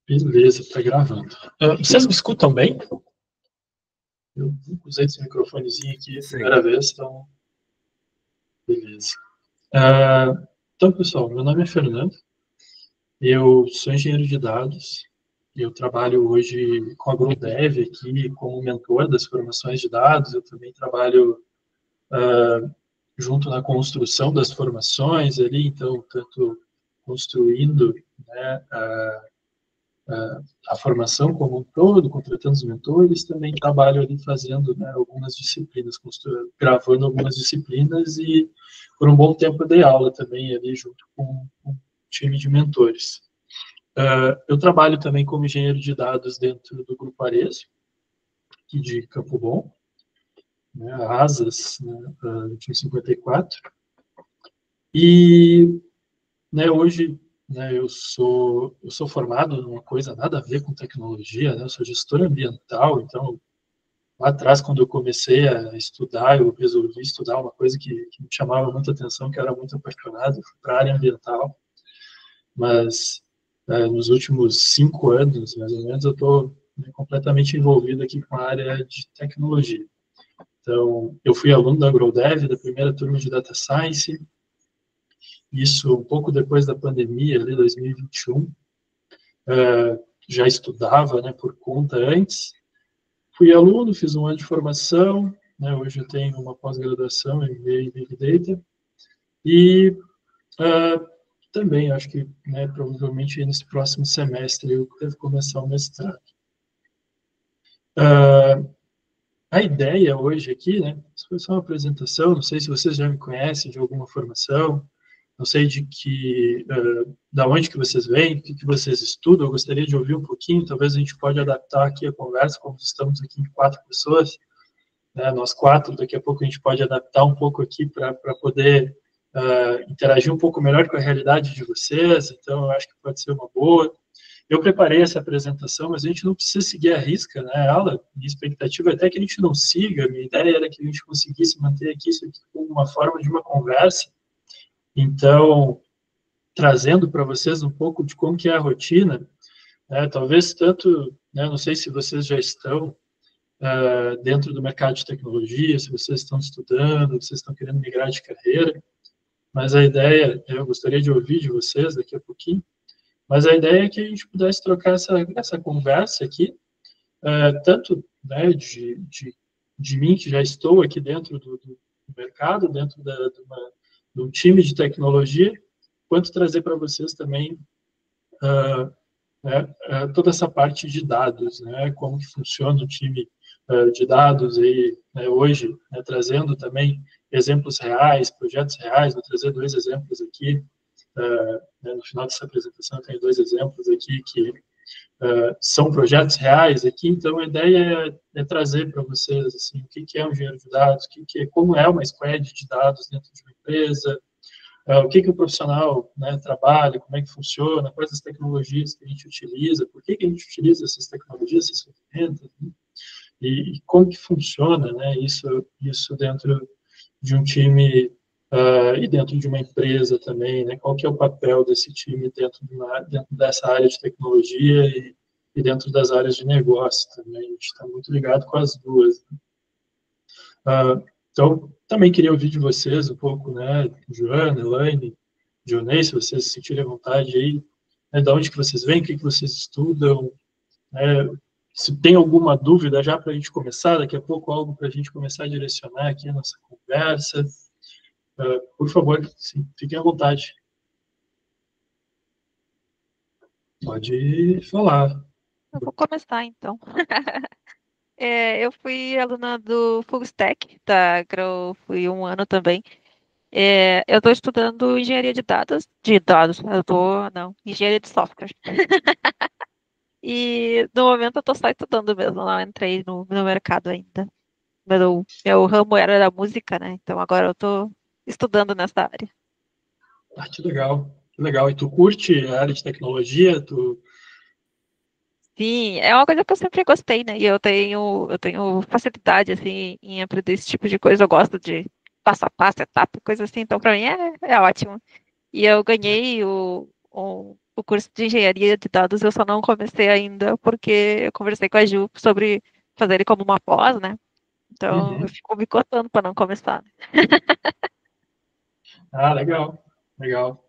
Beleza, tá gravando. Vocês me escutam bem? Eu usei esse microfonezinho aqui a primeira vez, então. Beleza. Então, pessoal, meu nome é Fernando, eu sou engenheiro de dados, eu trabalho hoje com a GrowDev aqui como mentor das formações de dados, eu também trabalho junto na construção das formações ali, então, tanto construindo, né, a formação como um todo, contratando os mentores, também trabalho ali fazendo, né, algumas disciplinas, gravando algumas disciplinas e por um bom tempo dei aula também ali junto com um time de mentores. Eu trabalho também como engenheiro de dados dentro do Grupo Arezo, aqui de Campo Bom, né, Asas, né, 2154. E né, hoje, né, eu sou formado numa coisa nada a ver com tecnologia, né, eu sou gestor ambiental, então lá atrás, quando eu comecei a estudar, eu resolvi estudar uma coisa que me chamava muita atenção, que eu era muito apaixonado, para a área ambiental, mas nos últimos 5 anos, mais ou menos, eu estou completamente envolvido aqui com a área de tecnologia. Então, eu fui aluno da GrowDev, da primeira turma de Data Science, isso um pouco depois da pandemia, ali 2021, já estudava, né, por conta antes, fui aluno, fiz um ano de formação, né, hoje eu tenho uma pós-graduação em MBA e Big Data, e também acho que, né, provavelmente nesse próximo semestre eu devo começar o mestrado. A ideia hoje aqui, né, isso foi só uma apresentação, não sei se vocês já me conhecem de alguma formação, não sei da onde que vocês vêm, o que vocês estudam, eu gostaria de ouvir um pouquinho, talvez a gente pode adaptar aqui a conversa, como estamos aqui em 4 pessoas, né, nós 4, daqui a pouco a gente pode adaptar um pouco aqui para poder interagir um pouco melhor com a realidade de vocês, então eu acho que pode ser uma boa. Eu preparei essa apresentação, mas a gente não precisa seguir a risca, né? Minha expectativa é até que a gente não siga, minha ideia era que a gente conseguisse manter aqui isso aqui como uma forma de uma conversa, então, trazendo para vocês um pouco de como que é a rotina, né, talvez tanto, né, não sei se vocês já estão dentro do mercado de tecnologia, se vocês estão estudando, vocês estão querendo migrar de carreira, mas a ideia, eu gostaria de ouvir de vocês daqui a pouquinho, mas a ideia é que a gente pudesse trocar essa conversa aqui, tanto né, de mim, que já estou aqui dentro do mercado, dentro de um time de tecnologia, quanto trazer para vocês também toda essa parte de dados, né, como que funciona o time de dados e né, hoje, né, trazendo também exemplos reais, projetos reais, vou trazer 2 exemplos aqui, né, no final dessa apresentação eu tenho 2 exemplos aqui que são projetos reais aqui, então a ideia é trazer para vocês assim, o que é um engenheiro de dados, como é uma squad de dados dentro de uma empresa, o que o profissional né, trabalha, como é que funciona, quais as tecnologias que a gente utiliza, por que a gente utiliza essas tecnologias, essas ferramentas, né, e como que funciona né, isso dentro de um time e dentro de uma empresa também, né, qual que é o papel desse time dentro dessa área de tecnologia e dentro das áreas de negócio também, a gente está muito ligado com as duas. Né? Então, também queria ouvir de vocês um pouco, né, Joana, Elaine, Dionei, se vocês se sentirem à vontade aí, né, de onde que vocês vêm, o que vocês estudam, né, se tem alguma dúvida já para a gente começar, daqui a pouco algo para a gente começar a direcionar aqui a nossa conversa, por favor, sim, fiquem à vontade. Pode falar. Eu vou começar, então. Eu fui aluna do Full Stack, da Grow, fui um ano também. Eu estou estudando engenharia engenharia de software. E no momento eu estou só estudando mesmo, não entrei no mercado ainda. Meu ramo era da música, né? Então agora eu estou estudando nessa área. Ah, que legal, que legal. E tu curte a área de tecnologia? Sim, é uma coisa que eu sempre gostei, né? E eu tenho facilidade, assim, em aprender esse tipo de coisa. Eu gosto de passo a passo, etapa, coisa assim. Então, para mim, é ótimo. E eu ganhei o curso de engenharia de dados eu só não comecei ainda porque eu conversei com a Ju sobre fazer ele como uma pós, né? Então eu Uhum. fico me coçando para não começar. Ah, legal, legal.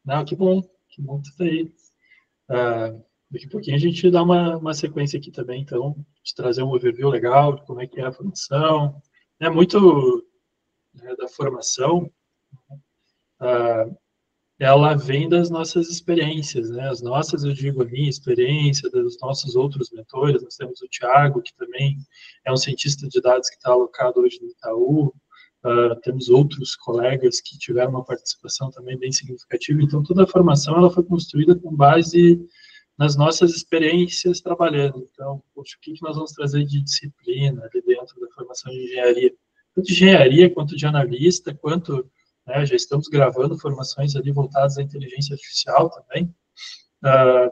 Não, que bom que tu tá aí. Ah, daqui a pouquinho a gente dá uma sequência aqui também, então, de trazer um overview legal de como é que é a formação. É muito, né, da formação, ah, ela vem das nossas experiências, né? As nossas, eu digo, a minha experiência, dos nossos outros mentores. Nós temos o Thiago, que também é um cientista de dados que está alocado hoje no Itaú. Temos outros colegas que tiveram uma participação também bem significativa. Então, toda a formação ela foi construída com base nas nossas experiências trabalhando. Então, poxa, o que nós vamos trazer de disciplina ali dentro da formação de engenharia? Tanto de engenharia, quanto de analista, quanto, né, já estamos gravando formações ali voltadas à inteligência artificial também. Uh,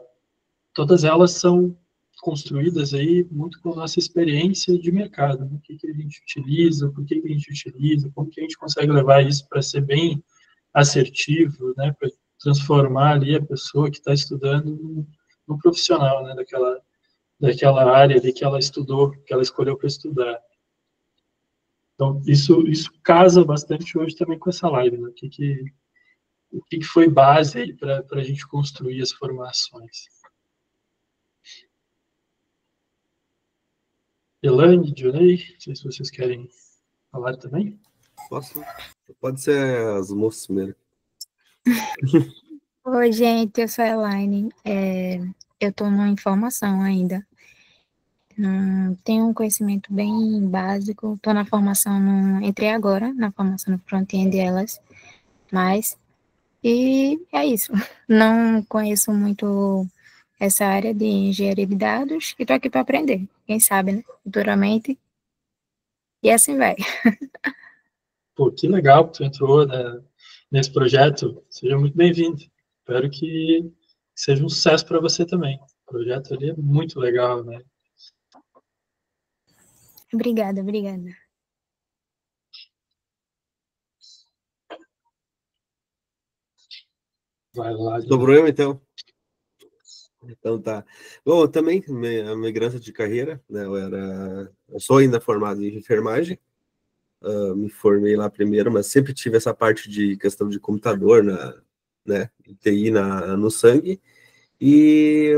Todas elas são construídas aí muito com a nossa experiência de mercado, né? O que a gente utiliza, por que a gente utiliza, como que a gente consegue levar isso para ser bem assertivo, né, para transformar ali a pessoa que está estudando num profissional, né, daquela área ali que ela estudou, que ela escolheu para estudar. Então, isso casa bastante hoje também com essa live, né? O que foi base aí para a gente construir as formações. Elaine, Dionei, não sei se vocês querem falar também. Posso? Pode ser as moças mesmo. Oi, gente, eu sou a Elaine. Eu estou numa informação ainda. Tenho um conhecimento bem básico. Estou na formação, entrei agora na formação no front-end delas, e é isso. Não conheço muito essa área de engenharia de dados e estou aqui para aprender. Quem sabe, né? Futuramente. E assim vai. Pô, que legal que tu entrou, né, nesse projeto. Seja muito bem-vindo. Espero que seja um sucesso para você também. O projeto ali é muito legal, né? Obrigada, obrigada. Vai lá. Sobrou eu, então? Então tá. Bom, eu também, a migrância de carreira, né? Eu sou ainda formado em enfermagem, me formei lá primeiro, mas sempre tive essa parte de questão de computador, né? TI no sangue. E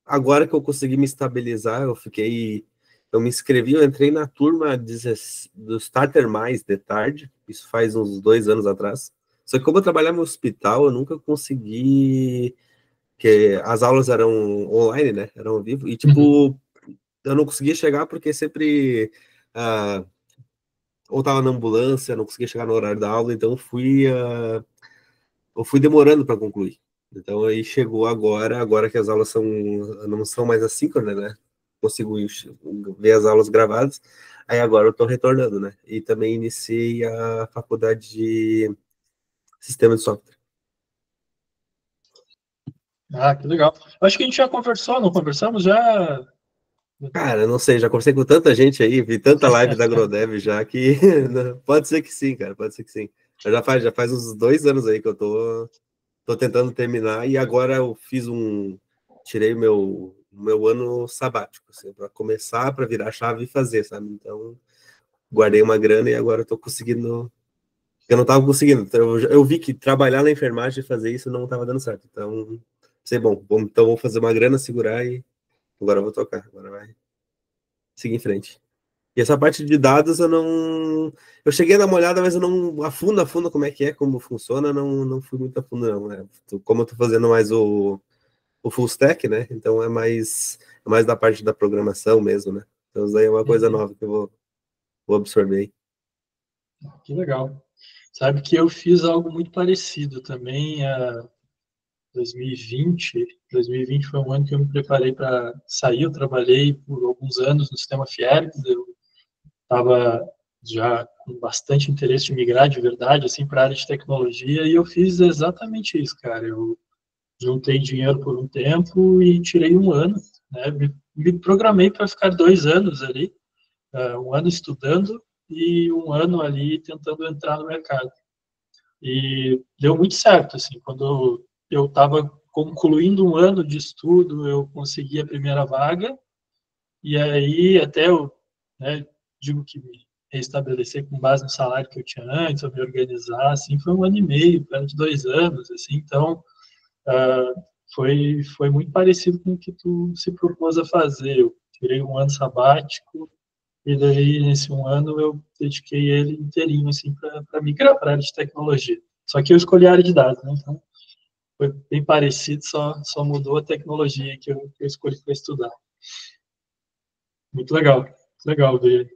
agora que eu consegui me estabilizar, eu me inscrevi, eu entrei na turma do Starter Mais de tarde, isso faz uns 2 anos atrás. Só que como eu trabalhava no hospital, eu nunca consegui, que as aulas eram online, né? Eram ao vivo, e tipo, eu não conseguia chegar porque sempre ou tava na ambulância, não conseguia chegar no horário da aula, então eu fui demorando para concluir. Então aí chegou agora que as aulas não são mais assíncronas, né? Consigo ver as aulas gravadas. Aí agora eu estou retornando, né? E também iniciei a faculdade de Sistema de Software. Ah, que legal. Acho que a gente já conversou, não conversamos? Já. Cara, não sei, já conversei com tanta gente aí, vi tanta live da Agrodev já que pode ser que sim, cara, pode ser que sim. Já faz uns 2 anos aí que eu tô tentando terminar e agora eu tirei o meu ano sabático, assim, para começar, para virar a chave e fazer, sabe? Então, guardei uma grana e agora eu tô conseguindo. Eu não tava conseguindo, então, eu vi que trabalhar na enfermagem e fazer isso não tava dando certo. Então, sei, então vou fazer uma grana, segurar e agora eu vou tocar, agora vai seguir em frente. E essa parte de dados eu não. Eu cheguei a dar uma olhada, mas eu não. A fundo como é, como funciona, não fui muito a fundo, não, né? Como eu tô fazendo mais o full stack, né? Então é mais da parte da programação mesmo, né? Então isso daí é uma coisa nova que eu vou absorver. Que legal. Sabe que eu fiz algo muito parecido também. 2020. 2020 foi um ano que eu me preparei para sair. Eu trabalhei por alguns anos no sistema Fiergs. Eu estava já com bastante interesse de migrar de verdade assim para a área de tecnologia e eu fiz exatamente isso, cara. Eu juntei dinheiro por um tempo e tirei um ano, né? Me programei para ficar 2 anos ali, um ano estudando e um ano ali tentando entrar no mercado. E deu muito certo, assim, quando eu estava concluindo um ano de estudo, eu consegui a primeira vaga, e aí até eu, né, digo que me restabelecer com base no salário que eu tinha antes, eu me organizar, assim, foi 1 ano e meio, perto de 2 anos, assim, então foi muito parecido com o que tu se propôs a fazer. Eu tirei um ano sabático, e daí, nesse 1 ano, eu dediquei ele inteirinho, assim, para migrar para a área de tecnologia. Só que eu escolhi a área de dados, né? Então, foi bem parecido, só mudou a tecnologia que eu escolhi para estudar. Muito legal ver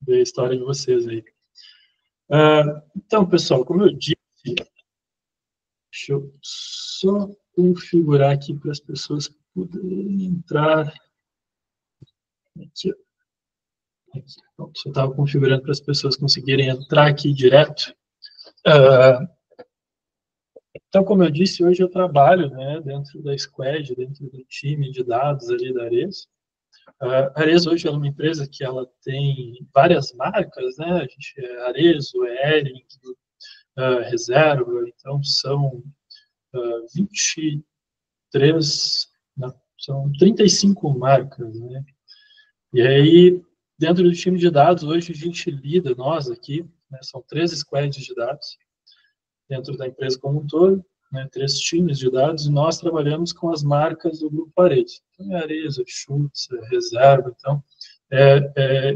a história de vocês aí. Então, pessoal, como eu disse, deixa eu só configurar aqui para as pessoas poderem entrar. Aqui, pronto, eu estava configurando para as pessoas conseguirem entrar aqui direto. Então, como eu disse, hoje eu trabalho, né, dentro da Squad, dentro do time de dados ali da Ares. A Ares hoje é uma empresa que ela tem várias marcas, né? A gente é Arezo, Ering, Reserva, então são 23, não, são 35 marcas, né? E aí, dentro do time de dados, hoje a gente lida, nós aqui, né, são 3 squads de dados, dentro da empresa como um todo, né, 3 times de dados, e nós trabalhamos com as marcas do Grupo Ares. Então, é Areza, Schutz, Reserva, então,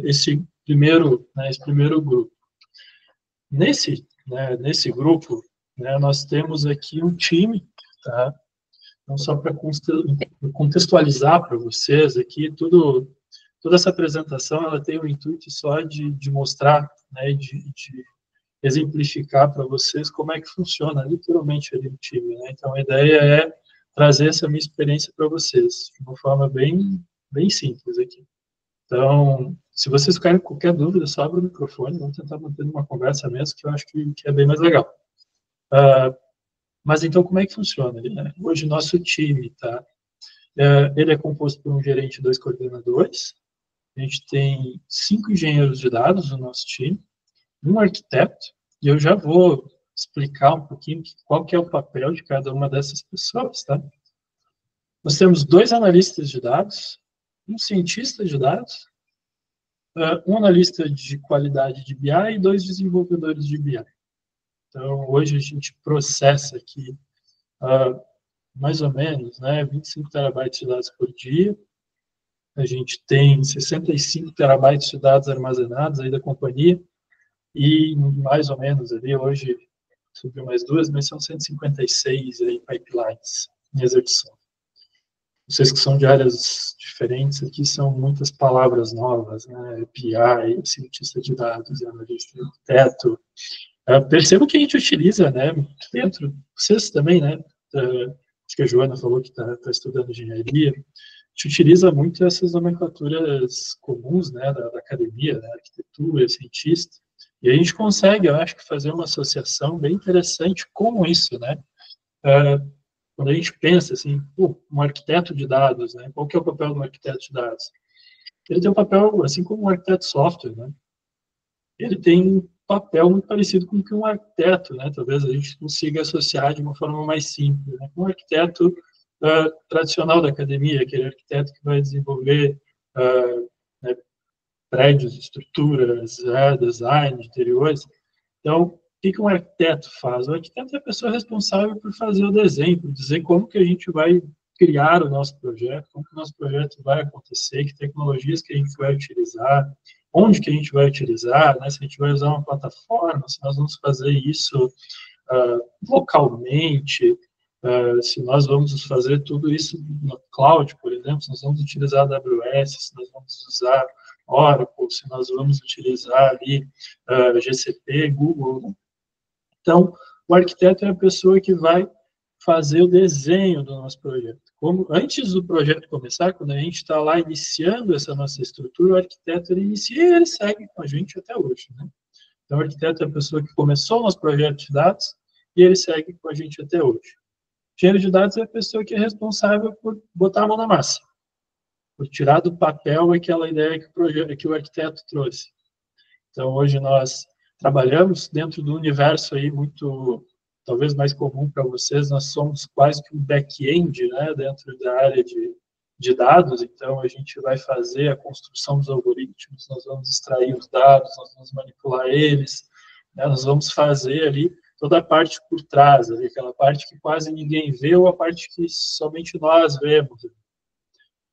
esse primeiro grupo. Nesse grupo, né, nós temos aqui um time, tá? Então, só para contextualizar para vocês aqui, toda essa apresentação, ela tem o intuito só de mostrar, né, de exemplificar para vocês como é que funciona literalmente ali o time, né? Então, a ideia é trazer essa minha experiência para vocês, de uma forma bem simples aqui. Então, se vocês ficarem com qualquer dúvida, só abre o microfone, vamos tentar manter uma conversa mesmo, que eu acho que é bem mais legal. Mas, então, como é que funciona? Né? Hoje, nosso time, tá? Ele é composto por um gerente e 2 coordenadores. A gente tem 5 engenheiros de dados no nosso time, um arquiteto, e eu já vou explicar um pouquinho qual que é o papel de cada uma dessas pessoas, tá? Nós temos 2 analistas de dados, um cientista de dados, um analista de qualidade de BI e 2 desenvolvedores de BI. Então, hoje a gente processa aqui mais ou menos, né, 25 terabytes de dados por dia. A gente tem 65 terabytes de dados armazenados aí da companhia, e mais ou menos ali, hoje subiu mais 2, mas são 156 aí, pipelines em execução. Vocês que são de áreas diferentes, aqui são muitas palavras novas, né? API, cientista de dados, analista de arquiteto. Percebo que a gente utiliza, né, dentro, vocês também, né? Acho que a Joana falou que está estudando engenharia. A gente utiliza muito essas nomenclaturas comuns, né, da academia, né, arquitetura, cientista. E a gente consegue, eu acho, fazer uma associação bem interessante com isso, né? Quando a gente pensa assim, um arquiteto de dados, né? Qual que é o papel do arquiteto de dados? Ele tem um papel, assim como um arquiteto de software, né? Ele tem um papel muito parecido com o que um arquiteto, né? Talvez a gente consiga associar de uma forma mais simples, né? Um arquiteto tradicional da academia, aquele arquiteto que vai desenvolver né, prédios, estruturas, design, interiores. Então, o que um arquiteto faz? O arquiteto é a pessoa responsável por fazer o desenho, por dizer como que a gente vai criar o nosso projeto, como que o nosso projeto vai acontecer, que tecnologias que a gente vai utilizar, onde que a gente vai utilizar, né? Se a gente vai usar uma plataforma, se nós vamos fazer isso localmente, se nós vamos fazer tudo isso no cloud, por exemplo, se nós vamos utilizar a AWS, se nós vamos usar Oracle, se nós vamos utilizar ali GCP, Google, né? Então, o arquiteto é a pessoa que vai fazer o desenho do nosso projeto. Antes do projeto começar, quando a gente está lá iniciando essa nossa estrutura, o arquiteto ele inicia e ele segue com a gente até hoje, né? Então, o arquiteto é a pessoa que começou o nosso projeto de dados e ele segue com a gente até hoje. O engenheiro de dados é a pessoa que é responsável por botar a mão na massa, por tirar do papel aquela ideia que o arquiteto trouxe. Então, hoje nós trabalhamos dentro do universo aí muito talvez mais comum para vocês, nós somos quase que um back-end, né, dentro da área de dados, então a gente vai fazer a construção dos algoritmos, nós vamos extrair os dados, nós vamos manipular eles, né, nós vamos fazer ali toda a parte por trás, ali, aquela parte que quase ninguém vê ou a parte que somente nós vemos.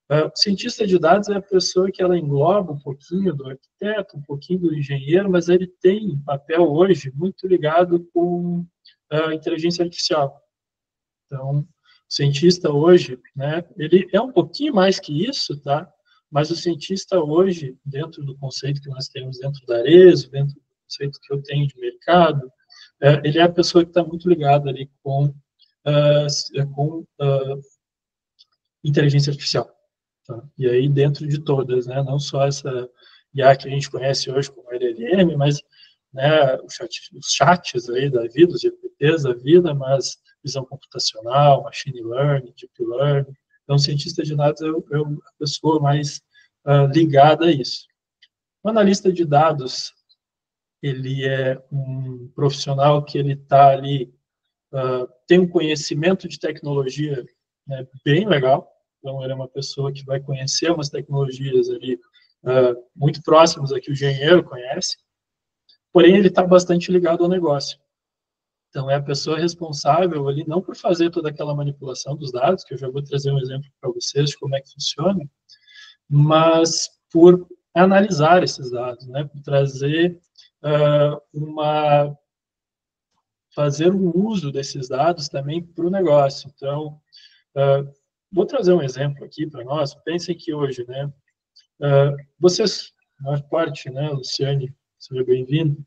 O cientista de dados é a pessoa que ela engloba um pouquinho do arquiteto, um pouquinho do engenheiro, mas ele tem um papel hoje muito ligado com a inteligência artificial. Então, o cientista hoje, né, ele é um pouquinho mais que isso, tá? Mas o cientista hoje, dentro do conceito que nós temos dentro da Arezzo, dentro do conceito que eu tenho de mercado, ele é a pessoa que está muito ligada ali com inteligência artificial. Tá? E aí, dentro de todas, né, não só essa IA que a gente conhece hoje como LLM, mas né, os chats aí da vida, os GPTs da vida, mas visão computacional, machine learning, deep learning. Então, o cientista de dados é a pessoa mais ligada a isso. O analista de dados, ele é um profissional que ele está ali, tem um conhecimento de tecnologia, né, bem legal. Então, ele é uma pessoa que vai conhecer umas tecnologias ali muito próximas a que o engenheiro conhece, porém, ele está bastante ligado ao negócio. Então, é a pessoa responsável ali, não por fazer toda aquela manipulação dos dados, que eu já vou trazer um exemplo para vocês de como é que funciona, mas por analisar esses dados, né, por trazer fazer um uso desses dados também para o negócio. Então, vou trazer um exemplo aqui para nós. Pensem que hoje, né, vocês, a maior parte, né, Luciane, seja bem-vindo,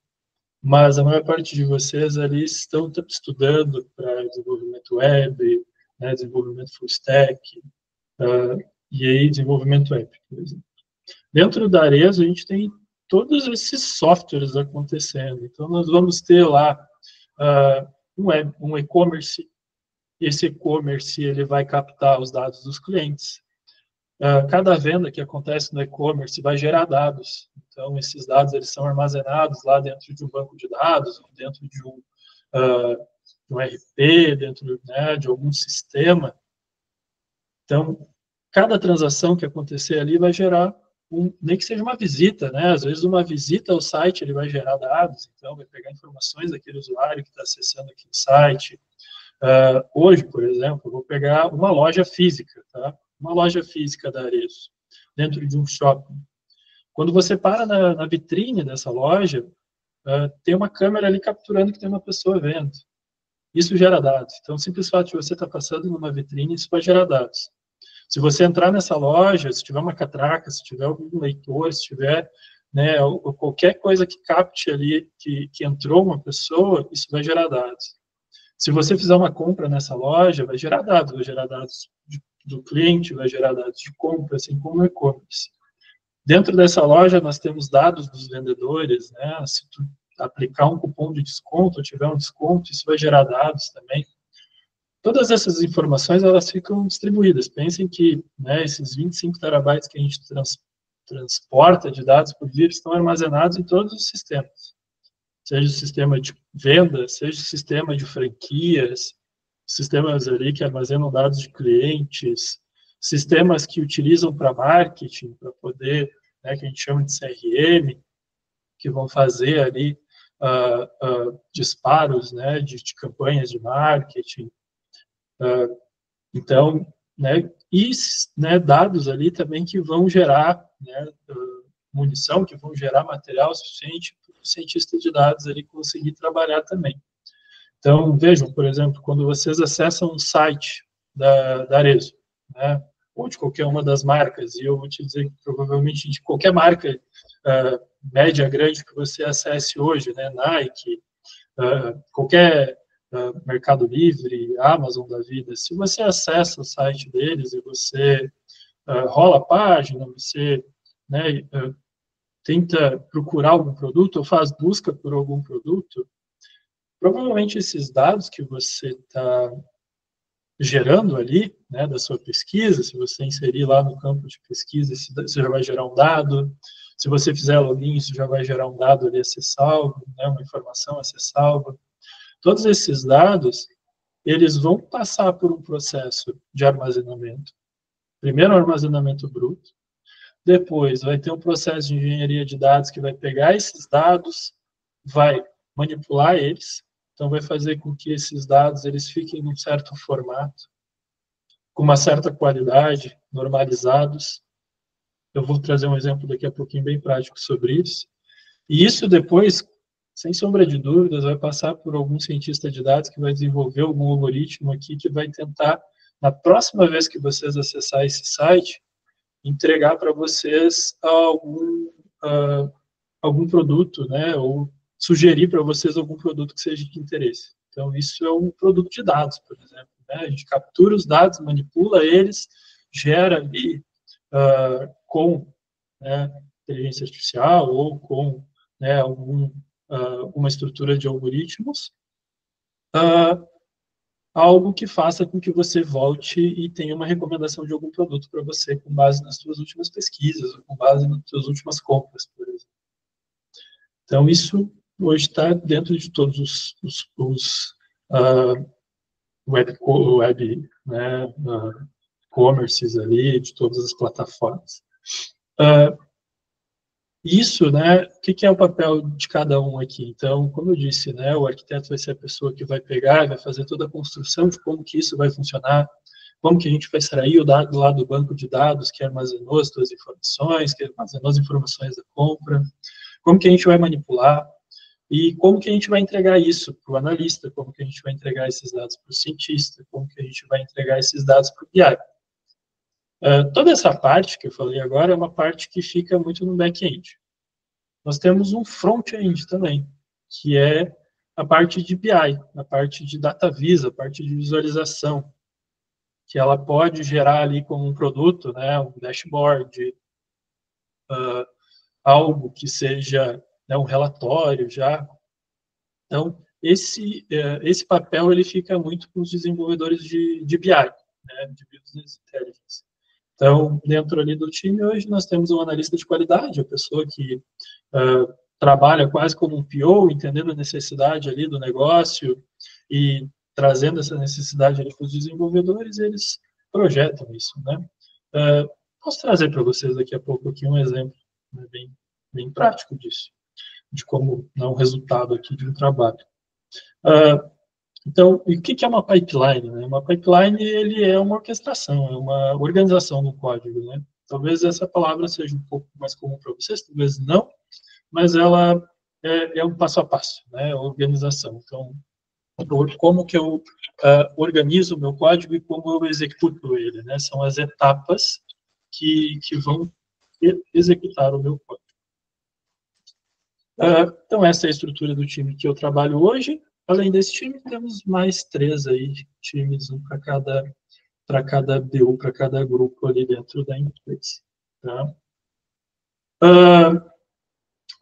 mas a maior parte de vocês ali estão estudando para desenvolvimento web, né, desenvolvimento full stack, e aí desenvolvimento web, por exemplo. Dentro da Arezzo, a gente tem todos esses softwares acontecendo. Então, nós vamos ter lá um e-commerce. Esse e-commerce ele vai captar os dados dos clientes. Cada venda que acontece no e-commerce vai gerar dados. Então, esses dados eles são armazenados lá dentro de um banco de dados, dentro de um RP, dentro, né, de algum sistema. Então, cada transação que acontecer ali vai gerar nem que seja uma visita, né? Às vezes uma visita ao site ele vai gerar dados, então vai pegar informações daquele usuário que está acessando aquele site. Hoje, por exemplo, eu vou pegar uma loja física, tá? Uma loja física da Arezzo, dentro de um shopping. Quando você para na vitrine dessa loja, tem uma câmera ali capturando que tem uma pessoa vendo. Isso gera dados. Então, o simples fato de você estar passando numa vitrine, isso vai gerar dados. Se você entrar nessa loja, se tiver uma catraca, se tiver algum leitor, se tiver, né, qualquer coisa que capte ali que entrou uma pessoa, isso vai gerar dados. Se você fizer uma compra nessa loja, vai gerar dados do cliente, vai gerar dados de compra, assim como o e-commerce. Dentro dessa loja, nós temos dados dos vendedores, né? Se tu aplicar um cupom de desconto, ou tiver um desconto, isso vai gerar dados também. Todas essas informações, elas ficam distribuídas. Pensem que, né, esses 25 terabytes que a gente transporta de dados por dia estão armazenados em todos os sistemas. Seja o sistema de venda, seja o sistema de franquias, sistemas ali que armazenam dados de clientes, sistemas que utilizam para marketing, para poder, né, que a gente chama de CRM, que vão fazer ali disparos, né, de campanhas de marketing. Então, né, e né, dados ali também que vão gerar, né, munição, que vão gerar material suficiente para o cientista de dados ali conseguir trabalhar também. Então, vejam, por exemplo, quando vocês acessam um site da Arezzo, né, ou de qualquer uma das marcas, e eu vou te dizer que provavelmente de qualquer marca média, grande que você acesse hoje, né, Nike, qualquer Mercado Livre, Amazon da vida, se você acessa o site deles e você rola a página, você, né, tenta procurar algum produto ou faz busca por algum produto, provavelmente esses dados que você está gerando ali, né, da sua pesquisa, se você inserir lá no campo de pesquisa, você já vai gerar um dado. Se você fizer login, isso já vai gerar um dado ali a ser salvo, né, uma informação a ser salva. Todos esses dados, eles vão passar por um processo de armazenamento. Primeiro, armazenamento bruto. Depois, vai ter um processo de engenharia de dados que vai pegar esses dados, vai manipular eles. Então, vai fazer com que esses dados eles fiquem num certo formato, com uma certa qualidade, normalizados. Eu vou trazer um exemplo daqui a pouquinho bem prático sobre isso. E isso depois, sem sombra de dúvidas, vai passar por algum cientista de dados que vai desenvolver algum algoritmo aqui que vai tentar, na próxima vez que vocês acessar esse site, entregar para vocês algum produto, né, ou sugerir para vocês algum produto que seja de interesse. Então, isso é um produto de dados, por exemplo. Né? A gente captura os dados, manipula eles, gera ali com, né, inteligência artificial ou com, né, uma estrutura de algoritmos, algo que faça com que você volte e tenha uma recomendação de algum produto para você com base nas suas últimas pesquisas, ou com base nas suas últimas compras, por exemplo. Então, isso hoje está dentro de todos os web né, commerces ali, de todas as plataformas. Isso, né, o que é o papel de cada um aqui? Então, como eu disse, né, o arquiteto vai ser a pessoa que vai pegar e vai fazer toda a construção de como que isso vai funcionar, como que a gente vai extrair o dado lá do banco de dados que armazenou as suas informações, que armazenou as informações da compra, como que a gente vai manipular e como que a gente vai entregar isso para o analista, como que a gente vai entregar esses dados para o cientista, como que a gente vai entregar esses dados para o BI. Toda essa parte que eu falei agora é uma parte que fica muito no back-end. Nós temos um front-end também, que é a parte de BI, a parte de data visa, a parte de visualização, que ela pode gerar ali como um produto, né, um dashboard, algo que seja, né, um relatório já. Então, esse papel ele fica muito com os desenvolvedores de BI, né, de Business Intelligence. Então, dentro ali do time, hoje nós temos um analista de qualidade, a pessoa que trabalha quase como um PO, entendendo a necessidade ali do negócio e trazendo essa necessidade ali para os desenvolvedores, eles projetam isso, né? Posso trazer para vocês daqui a pouco aqui um exemplo, né, bem prático disso, de como é um resultado aqui de um trabalho. Então, o que é uma pipeline? Né? Uma pipeline ele é uma orquestração, é uma organização do código. Né? Talvez essa palavra seja um pouco mais comum para vocês, talvez não, mas ela é um passo a passo, né? Organização. Então, como que eu organizo o meu código e como eu executo ele? Né? São as etapas que vão executar o meu código. Então, essa é a estrutura do time que eu trabalho hoje. Além desse time, temos mais 3 aí, times, um para cada BU, para cada grupo ali dentro da empresa. Tá?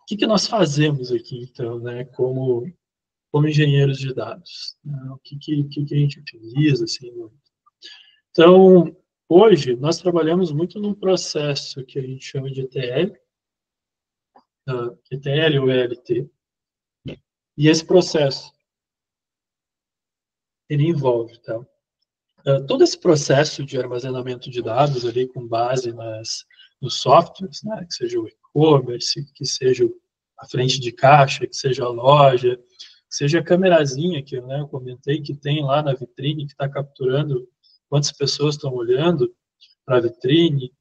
O que nós fazemos aqui, então, né, como engenheiros de dados? O que a gente utiliza? Assim, então, hoje, nós trabalhamos muito num processo que a gente chama de ETL, ETL ou ELT, e esse processo ele envolve, tá? Todo esse processo de armazenamento de dados ali com base nos softwares, né, que seja o e-commerce, que seja a frente de caixa, que seja a loja, que seja a câmerazinha que, né, eu comentei que tem lá na vitrine, que está capturando quantas pessoas estão olhando para a vitrine,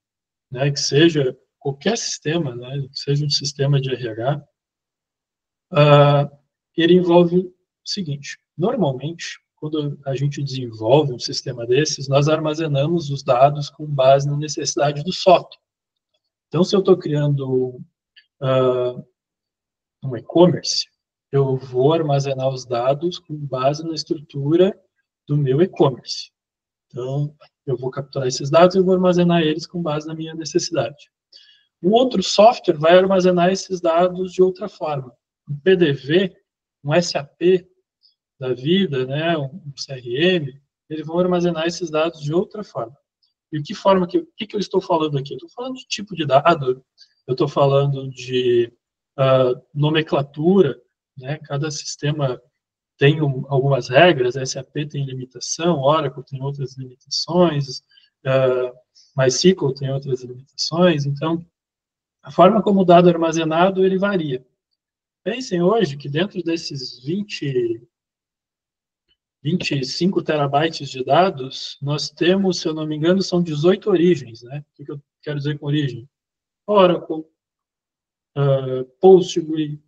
né, que seja qualquer sistema, né, que seja um sistema de RH, ele envolve o seguinte: normalmente, quando a gente desenvolve um sistema desses, nós armazenamos os dados com base na necessidade do software. Então, se eu estou criando um e-commerce, eu vou armazenar os dados com base na estrutura do meu e-commerce. Então, eu vou capturar esses dados e vou armazenar eles com base na minha necessidade. Um outro software vai armazenar esses dados de outra forma. Um PDV, um SAP da vida, né, um CRM, eles vão armazenar esses dados de outra forma. E que forma o que eu estou falando aqui? Eu estou falando de tipo de dado, eu estou falando de nomenclatura, né, cada sistema tem algumas regras, SAP tem limitação, Oracle tem outras limitações, MySQL tem outras limitações, então, a forma como o dado é armazenado, ele varia. Pensem hoje que dentro desses 25 terabytes de dados, nós temos, se eu não me engano, são 18 origens, né? O que eu quero dizer com origem? Oracle, Postgre,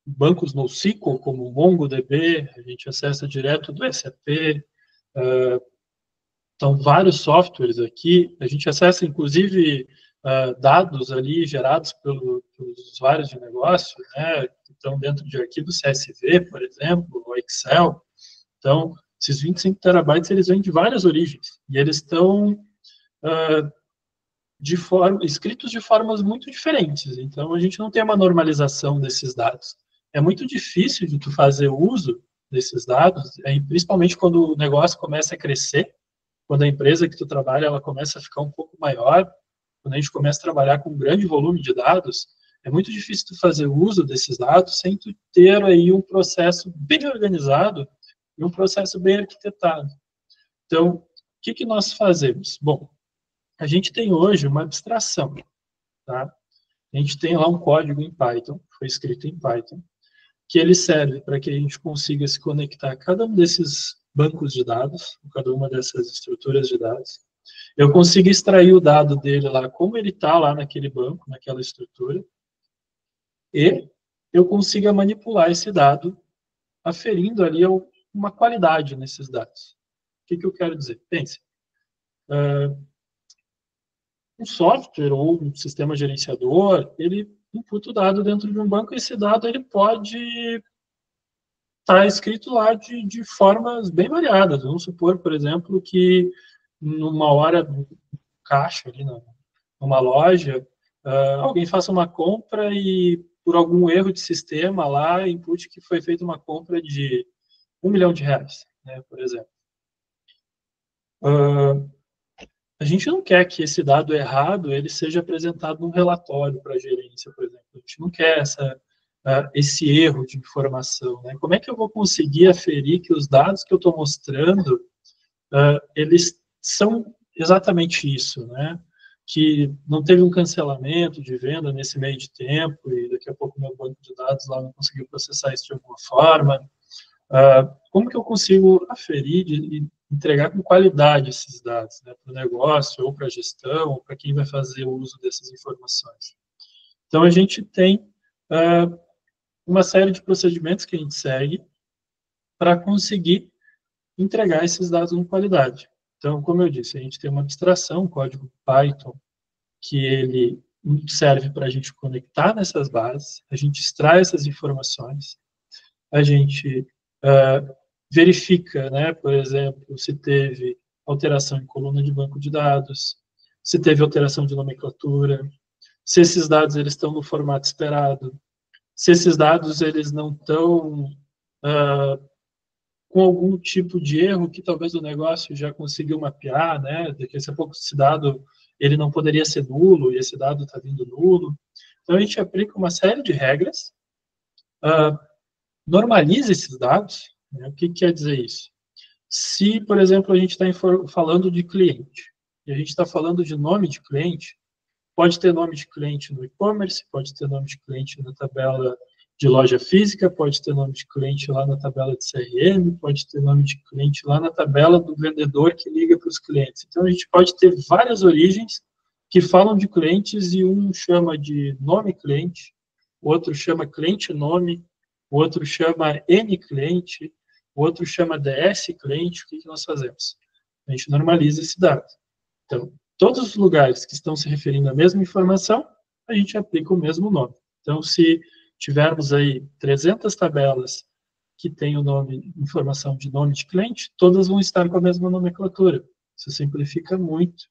bancos NoSQL, como MongoDB, a gente acessa direto do SAP, então, vários softwares aqui, a gente acessa, inclusive, dados ali gerados pelos usuários de negócio, né, que estão dentro de arquivos CSV, por exemplo, ou Excel. Então, esses 25 terabytes, eles vêm de várias origens, e eles estão escritos de formas muito diferentes. Então, a gente não tem uma normalização desses dados. É muito difícil de tu fazer uso desses dados, principalmente quando o negócio começa a crescer, quando a empresa que tu trabalha, ela começa a ficar um pouco maior, quando a gente começa a trabalhar com um grande volume de dados, é muito difícil tu fazer uso desses dados sem tu ter aí um processo bem organizado e um processo bem arquitetado. Então, o que nós fazemos? Bom, a gente tem hoje uma abstração, tá? A gente tem lá um código em Python, foi escrito em Python, que ele serve para que a gente consiga se conectar a cada um desses bancos de dados, cada uma dessas estruturas de dados. Eu consigo extrair o dado dele lá, como ele está lá naquele banco, naquela estrutura, e eu consiga manipular esse dado, aferindo ali uma qualidade nesses dados. O que eu quero dizer? Pense, um software ou um sistema gerenciador, ele imputa o dado dentro de um banco, e esse dado ele pode estar escrito lá de formas bem variadas. Vamos supor, por exemplo, que numa hora do caixa, ali numa loja, alguém faça uma compra e, por algum erro de sistema lá, impute que foi feita uma compra de R$1 milhão, né, por exemplo. A gente não quer que esse dado errado ele seja apresentado num relatório para a gerência, por exemplo. A gente não quer esse erro de informação, né? Como é que eu vou conseguir aferir que os dados que eu estou mostrando, eles são exatamente isso, né? Que não teve um cancelamento de venda nesse meio de tempo e daqui a pouco meu banco de dados lá não conseguiu processar isso de alguma forma. Como que eu consigo aferir e entregar com qualidade esses dados, né, para o negócio, ou para a gestão, ou para quem vai fazer o uso dessas informações? Então, a gente tem uma série de procedimentos que a gente segue para conseguir entregar esses dados com qualidade. Então, como eu disse, a gente tem uma abstração, um código Python, que ele serve para a gente conectar nessas bases, a gente extrai essas informações, a gente verifica, né, por exemplo, se teve alteração em coluna de banco de dados, se teve alteração de nomenclatura, se esses dados eles estão no formato esperado, se esses dados eles não estão com algum tipo de erro que talvez o negócio já conseguiu mapear, né, daqui a pouco esse dado ele não poderia ser nulo, e esse dado está vindo nulo. Então, a gente aplica uma série de regras, normaliza esses dados, né? O que quer dizer isso? Se, por exemplo, a gente está falando de cliente, e a gente está falando de nome de cliente, pode ter nome de cliente no e-commerce, pode ter nome de cliente na tabela de loja física, pode ter nome de cliente lá na tabela de CRM, pode ter nome de cliente lá na tabela do vendedor que liga para os clientes. Então, a gente pode ter várias origens que falam de clientes e um chama de nome cliente, o outro chama cliente nome, o outro chama N cliente, o outro chama DS cliente. O que nós fazemos? A gente normaliza esse dado. Então, todos os lugares que estão se referindo à mesma informação, a gente aplica o mesmo nome. Então, se tivermos aí 300 tabelas que têm o nome, informação de nome de cliente, todas vão estar com a mesma nomenclatura. Isso simplifica muito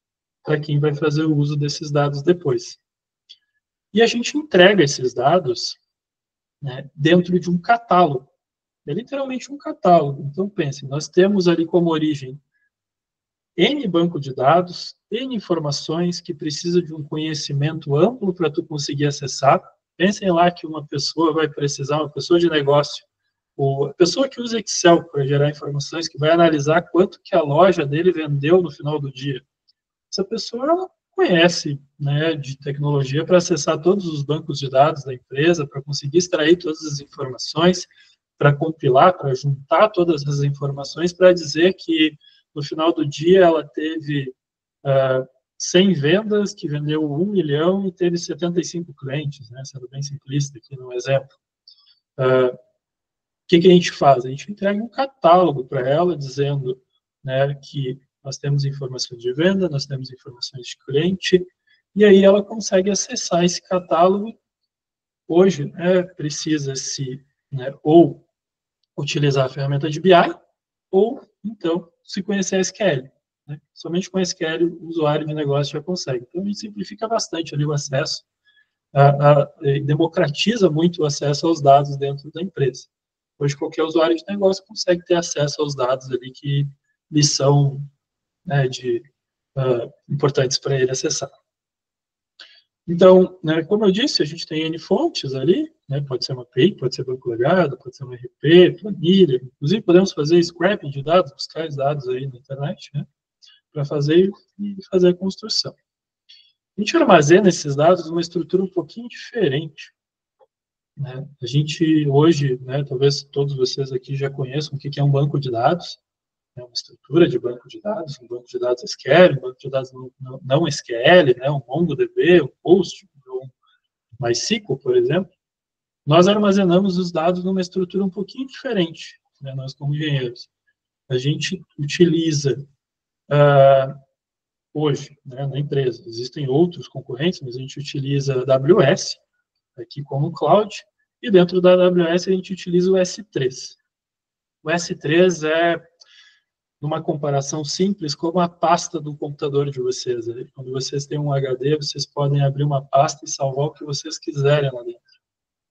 para quem vai fazer o uso desses dados depois. E a gente entrega esses dados, né, dentro de um catálogo. É literalmente um catálogo. Então, pensem, nós temos ali como origem N banco de dados, N informações que precisa de um conhecimento amplo para tu conseguir acessar. Pensem lá que uma pessoa vai precisar, uma pessoa de negócio, A pessoa que usa Excel para gerar informações, que vai analisar quanto que a loja dele vendeu no final do dia, essa pessoa conhece, né, de tecnologia para acessar todos os bancos de dados da empresa, para conseguir extrair todas as informações, para compilar, para juntar todas as informações, para dizer que no final do dia ela teve 100 vendas, que vendeu 1 milhão e teve 75 clientes, né, sendo bem simplista aqui no exemplo. O que a gente faz? A gente entrega um catálogo para ela, dizendo, né, que nós temos informações de venda, nós temos informações de cliente, e aí ela consegue acessar esse catálogo. Hoje, precisa-se, né, ou utilizar a ferramenta de BI, ou, então, se conhecer a SQL. Né? Somente com a SQL o usuário de negócio já consegue. Então, a gente simplifica bastante ali o acesso, democratiza muito o acesso aos dados dentro da empresa. Hoje, qualquer usuário de negócio consegue ter acesso aos dados ali que lhe são, né, importantes para ele acessar. Então, né, como eu disse, a gente tem N fontes ali, né, pode ser uma API, pode ser banco legado, pode ser uma RP, planilha, inclusive podemos fazer scraping de dados, buscar os dados aí na internet, né, para fazer a construção. A gente armazena esses dados numa estrutura um pouquinho diferente. Né? A gente hoje, né, talvez todos vocês aqui já conheçam o que é um banco de dados, né, uma estrutura de banco de dados, um banco de dados SQL, um banco de dados não SQL, né, um MongoDB, um Post, um MySQL, por exemplo. Nós armazenamos os dados numa estrutura um pouquinho diferente, né, nós como engenheiros. A gente utiliza hoje, né, na empresa, existem outros concorrentes, mas a gente utiliza a AWS, aqui como cloud, e dentro da AWS a gente utiliza o S3. O S3 é, numa comparação simples, como a pasta do computador de vocês. Quando vocês têm um HD, vocês podem abrir uma pasta e salvar o que vocês quiserem lá dentro.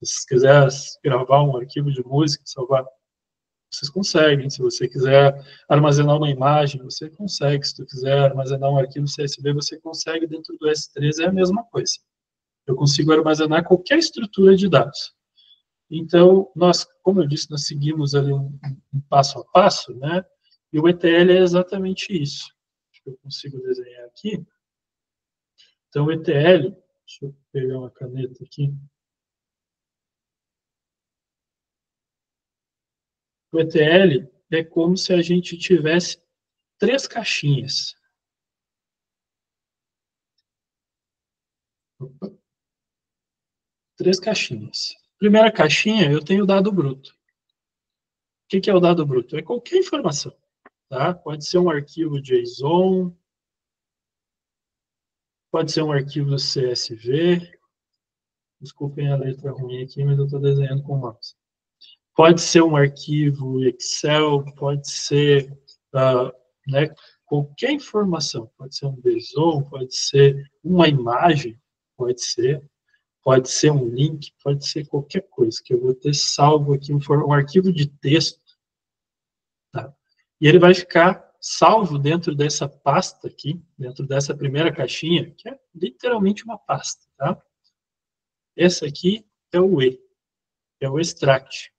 Se vocês quiserem gravar um arquivo de música, salvar, vocês conseguem. Se você quiser armazenar uma imagem, você consegue. Se você quiser armazenar um arquivo CSV, você consegue. Dentro do S3 é a mesma coisa. Eu consigo armazenar qualquer estrutura de dados. Então, nós, como eu disse, nós seguimos ali um passo a passo, né? E o ETL é exatamente isso. Acho que eu consigo desenhar aqui. Então, o ETL, deixa eu pegar uma caneta aqui. O ETL é como se a gente tivesse 3 caixinhas. Opa. 3 caixinhas. Primeira caixinha, eu tenho o dado bruto. O que é o dado bruto? É qualquer informação. Tá? Pode ser um arquivo JSON, pode ser um arquivo CSV. Desculpem a letra ruim aqui, mas eu estou desenhando com o mouse. Pode ser um arquivo Excel, pode ser né, qualquer informação. Pode ser um JSON, pode ser uma imagem, pode ser um link, pode ser qualquer coisa, que eu vou ter salvo aqui um arquivo de texto. Tá? E ele vai ficar salvo dentro dessa pasta aqui, dentro dessa primeira caixinha, que é literalmente uma pasta. Tá? Essa aqui é o E, é o extract.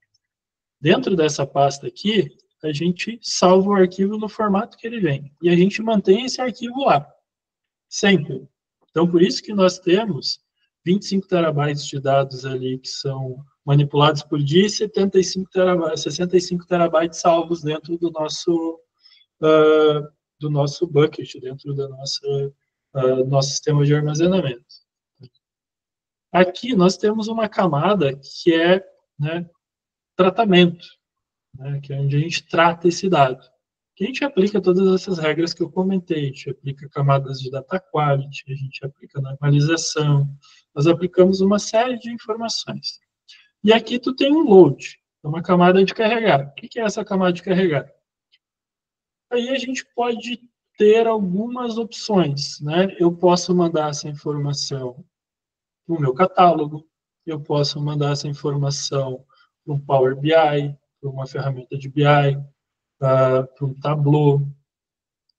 Dentro dessa pasta aqui, a gente salva o arquivo no formato que ele vem. E a gente mantém esse arquivo lá, sempre. Então, por isso que nós temos 25 terabytes de dados ali que são manipulados por dia e 65 terabytes salvos dentro do nosso bucket, dentro do nosso sistema de armazenamento. Aqui nós temos uma camada que é, né, tratamento, né, que é onde a gente trata esse dado. Que a gente aplica todas essas regras que eu comentei, a gente aplica camadas de data quality, a gente aplica normalização, nós aplicamos uma série de informações. E aqui tu tem um load, uma camada de carregar. O que é essa camada de carregar? Aí a gente pode ter algumas opções, né? Eu posso mandar essa informação para o meu catálogo, eu posso mandar essa informação para um Power BI, para uma ferramenta de BI, para um Tableau,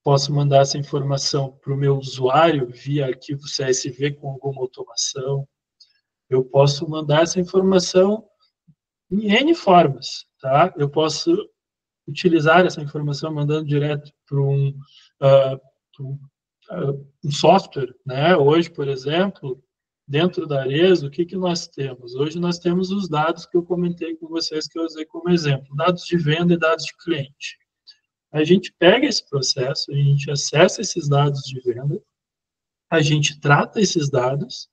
posso mandar essa informação para o meu usuário via arquivo CSV com alguma automação, eu posso mandar essa informação em N formas, tá? Eu posso utilizar essa informação mandando direto para um software, né? Hoje, por exemplo, dentro da Arezzo, o que nós temos? Hoje nós temos os dados que eu comentei com vocês, que eu usei como exemplo, dados de venda e dados de cliente. A gente pega esse processo, a gente acessa esses dados de venda, a gente trata esses dados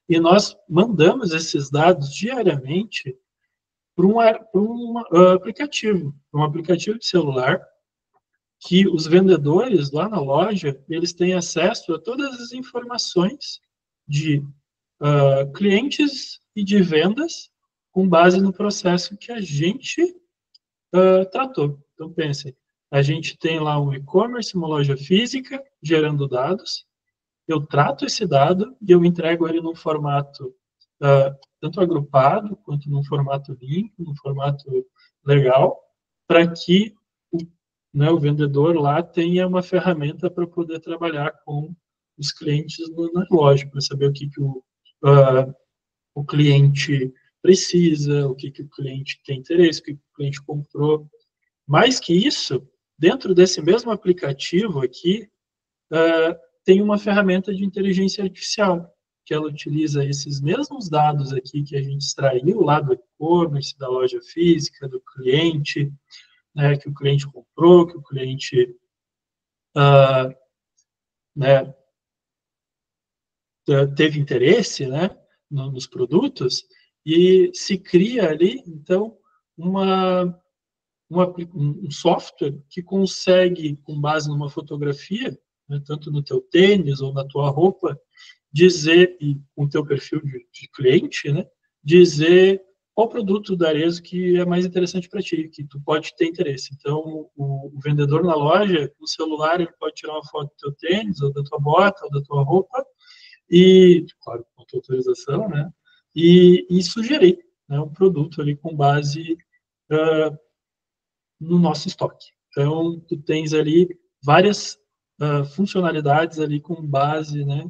e nós mandamos esses dados diariamente para um aplicativo de celular, que os vendedores lá na loja, eles têm acesso a todas as informações de clientes e de vendas com base no processo que a gente tratou. Então, pensem, a gente tem lá um e-commerce, uma loja física, gerando dados, eu trato esse dado e eu entrego ele num formato tanto agrupado, quanto num formato limpo, num formato legal, para que o vendedor lá tenha uma ferramenta para poder trabalhar com os clientes na loja, para saber o que o cliente precisa, o que o cliente tem interesse, o que o cliente comprou. Mais que isso, dentro desse mesmo aplicativo aqui, tem uma ferramenta de inteligência artificial, que ela utiliza esses mesmos dados aqui que a gente extraiu lá do e-commerce, da loja física, do cliente, né, que o cliente comprou, que o cliente teve interesse, né, nos produtos, e se cria ali, então, um software que consegue, com base numa fotografia, né, tanto no teu tênis ou na tua roupa, dizer, e com o teu perfil de cliente, né, dizer qual produto da Arezzo que é mais interessante para ti, que tu pode ter interesse. Então, o vendedor na loja, no celular, ele pode tirar uma foto do teu tênis, ou da tua bota, ou da tua roupa, e, claro, com a tua autorização, né, e sugerir, né, um produto ali com base no nosso estoque. Então, tu tens ali várias funcionalidades ali com base, né,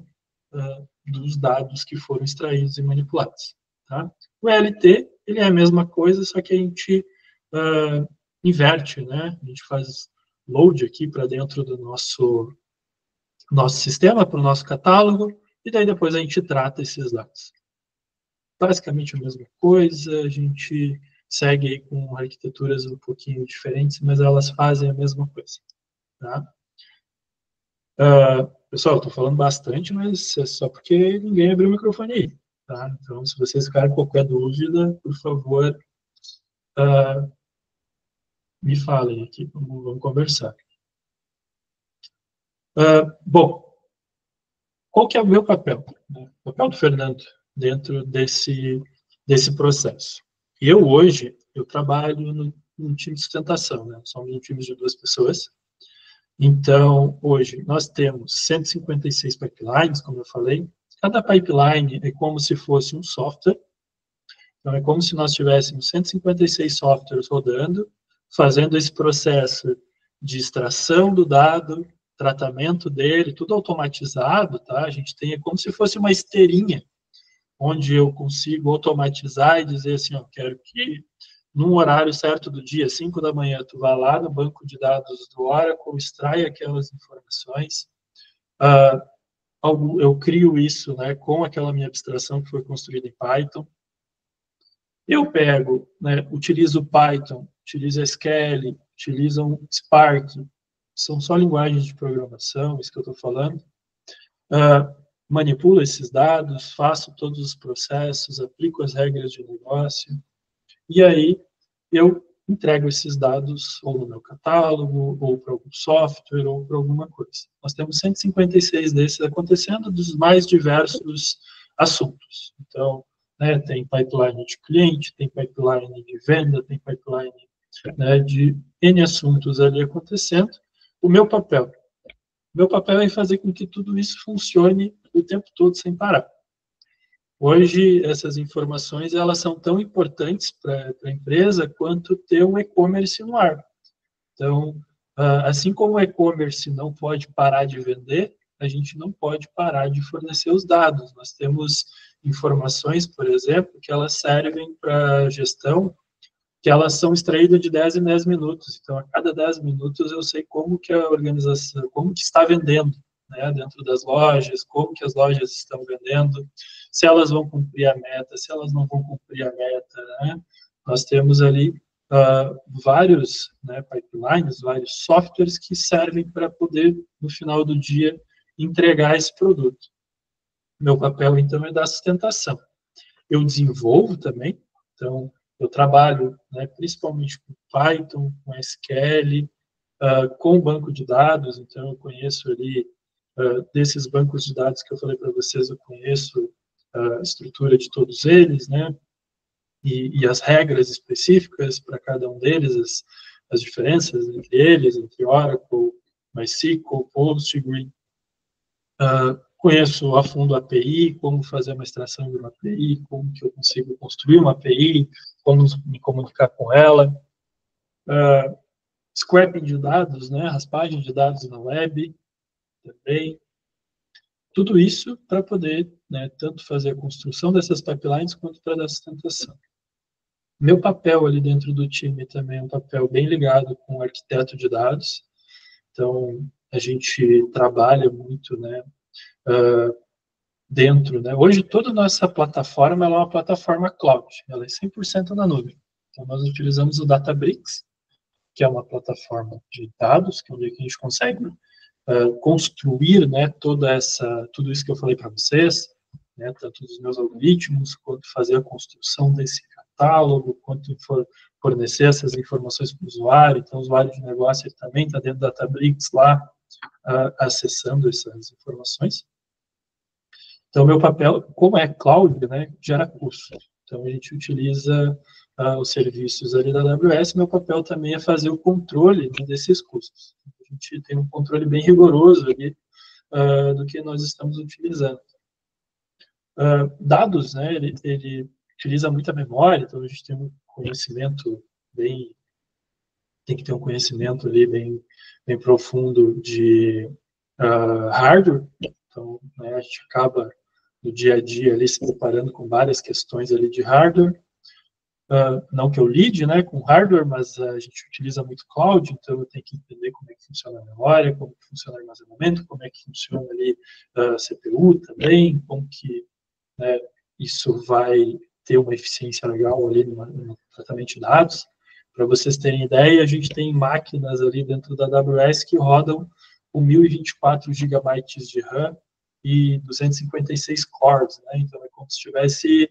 dos dados que foram extraídos e manipulados. Tá? O ELT, ele é a mesma coisa, só que a gente inverte, né? A gente faz load aqui para dentro do nosso sistema, para o nosso catálogo, e daí depois a gente trata esses dados. Basicamente a mesma coisa, a gente segue aí com arquiteturas um pouquinho diferentes, mas elas fazem a mesma coisa. Tá? Pessoal, estou falando bastante, mas é só porque ninguém abriu o microfone aí. Tá? Então, se vocês ficarem com qualquer dúvida, por favor, me falem aqui, vamos conversar. Bom, qual que é o meu papel? Né? O papel do Fernando dentro desse processo. Eu, hoje, eu trabalho no time de sustentação, né? Somos um time de 2 pessoas. Então, hoje, nós temos 156 pipelines, como eu falei. Cada pipeline é como se fosse um software. Então, é como se nós tivéssemos 156 softwares rodando, fazendo esse processo de extração do dado, tratamento dele, tudo automatizado, tá? A gente tem, é como se fosse uma esteirinha, onde eu consigo automatizar e dizer assim, ó, quero que num horário certo do dia, 5 da manhã, tu vá lá no banco de dados do Oracle, extrai aquelas informações, eu crio isso, né, com aquela minha abstração que foi construída em Python. Eu pego, né, utilizo o Python, utilizo a SQL, utilizo um Spark, são só linguagens de programação, isso que eu estou falando. Manipulo esses dados, faço todos os processos, aplico as regras de negócio, e aí eu entrego esses dados ou no meu catálogo, ou para algum software, ou para alguma coisa. Nós temos 156 desses acontecendo dos mais diversos assuntos. Então, né, tem pipeline de cliente, tem pipeline de venda, tem pipeline, né, de N assuntos ali acontecendo. O meu papel é fazer com que tudo isso funcione o tempo todo sem parar. Hoje, essas informações, elas são tão importantes para a empresa quanto ter um e-commerce no ar. Então, assim como o e-commerce não pode parar de vender, a gente não pode parar de fornecer os dados. Nós temos informações, por exemplo, que elas servem para gestão que elas são extraídas de 10 em 10 minutos. Então, a cada 10 minutos eu sei como que a organização, como que está vendendo, né, dentro das lojas, como que as lojas estão vendendo, se elas vão cumprir a meta, se elas não vão cumprir a meta, né? Nós temos ali vários, né, pipelines, vários softwares que servem para poder, no final do dia, entregar esse produto. Meu papel, então, é dar sustentação. Eu desenvolvo também, então, eu trabalho, né, principalmente com Python, com SQL, com banco de dados, então eu conheço ali, desses bancos de dados que eu falei para vocês, eu conheço a estrutura de todos eles, né, e as regras específicas para cada um deles, as diferenças entre eles, entre Oracle, MySQL, Postgre. Conheço a fundo a API, como fazer uma extração de uma API, como que eu consigo construir uma API, como me comunicar com ela. Scraping de dados, né, raspagem de dados na web, também. Tudo isso para poder, né, tanto fazer a construção dessas pipelines, quanto para dar sustentação. Meu papel ali dentro do time também é um papel bem ligado com o arquiteto de dados. Então, a gente trabalha muito, né, dentro, né? Hoje, toda a nossa plataforma ela é uma plataforma cloud, ela é 100% na nuvem. Então, nós utilizamos o Databricks, que é uma plataforma de dados, que é onde a gente consegue construir, né, tudo isso que eu falei para vocês, né, tanto dos meus algoritmos, quanto fazer a construção desse catálogo, quanto fornecer essas informações para o usuário. Então, o usuário de negócio ele também está dentro do Databricks lá, acessando essas informações. Então, meu papel, como é cloud, né, gera custo. Então, a gente utiliza os serviços ali da AWS. Meu papel também é fazer o controle, né, desses custos. A gente tem um controle bem rigoroso ali do que nós estamos utilizando. Dados, né, ele utiliza muita memória, então a gente tem um conhecimento tem que ter um conhecimento ali bem profundo de hardware. Então, né, a gente acaba no dia a dia ali se deparando com várias questões ali de hardware. Não que eu lide, né, com hardware, mas a gente utiliza muito cloud, então eu tenho que entender como é que funciona a memória, como que funciona o armazenamento, como é que funciona ali a CPU também, como que, né, isso vai ter uma eficiência legal ali no tratamento de dados. Para vocês terem ideia, a gente tem máquinas ali dentro da AWS que rodam com 1024 GB de RAM e 256 cores, né? Então é como se estivesse,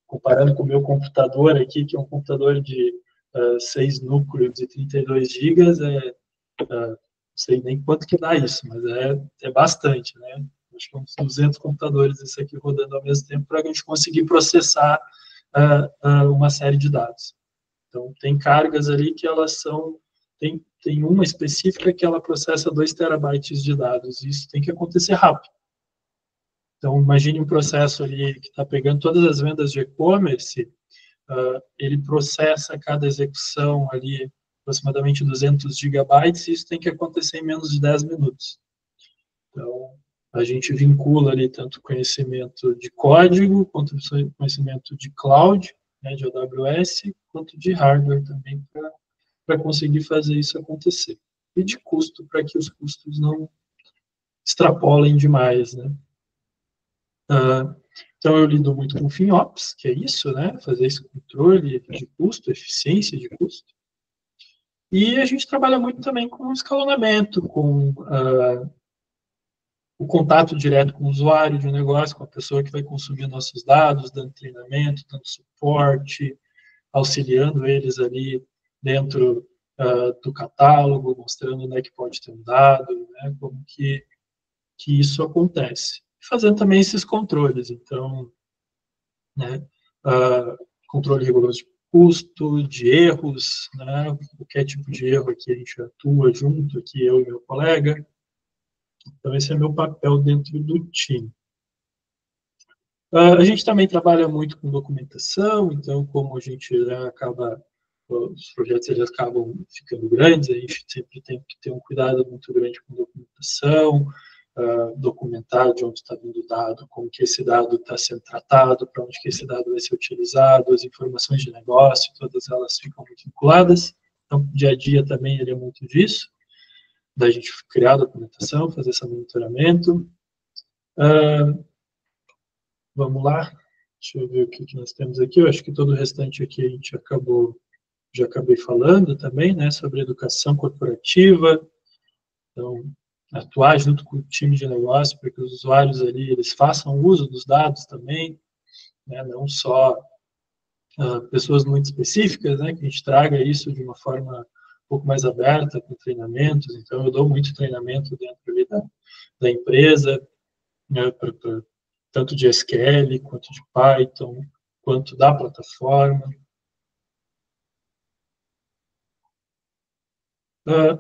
comparando com o meu computador aqui, que é um computador de 6 núcleos e 32 GB, não sei nem quanto que dá isso, mas é bastante, né? Acho que uns 200 computadores isso aqui rodando ao mesmo tempo para a gente conseguir processar uma série de dados. Então, tem cargas ali que elas são... Tem uma específica que ela processa 2 terabytes de dados, e isso tem que acontecer rápido. Então, imagine um processo ali que está pegando todas as vendas de e-commerce, ele processa cada execução ali aproximadamente 200 gigabytes, e isso tem que acontecer em menos de 10 minutos. Então, a gente vincula ali tanto conhecimento de código, quanto conhecimento de cloud, né, de AWS, quanto de hardware também, para conseguir fazer isso acontecer. E de custo, para que os custos não extrapolem demais, né? Então, eu lido muito com FinOps, que é isso, né? Fazer esse controle de custo, eficiência de custo. E a gente trabalha muito também com escalonamento, com o contato direto com o usuário de um negócio, com a pessoa que vai consumir nossos dados, dando treinamento, dando suporte, auxiliando eles ali dentro do catálogo, mostrando onde é que pode ter um dado, né? Como que isso acontece. Fazendo também esses controles, então, né, controle rigoroso de custo, de erros, né, qualquer tipo de erro aqui a gente atua junto, aqui eu e meu colega. Então, esse é meu papel dentro do time. A gente também trabalha muito com documentação, então, como a gente os projetos eles acabam ficando grandes, a gente sempre tem que ter um cuidado muito grande com documentação, documentar de onde está vindo o dado, como que esse dado está sendo tratado, para onde que esse dado vai ser utilizado, as informações de negócio, todas elas ficam muito vinculadas. Então, o dia a dia também ele é muito disso, da gente criar a documentação, fazer esse monitoramento. Vamos lá, deixa eu ver o que nós temos aqui. Eu acho que todo o restante aqui a gente já acabei falando também, né, sobre educação corporativa. Então, atuar junto com o time de negócio para que os usuários ali eles façam uso dos dados também, né, não só pessoas muito específicas, né, que a gente traga isso de uma forma um pouco mais aberta, com treinamentos. Então, eu dou muito treinamento dentro ali da empresa, né, tanto de SQL, quanto de Python, quanto da plataforma.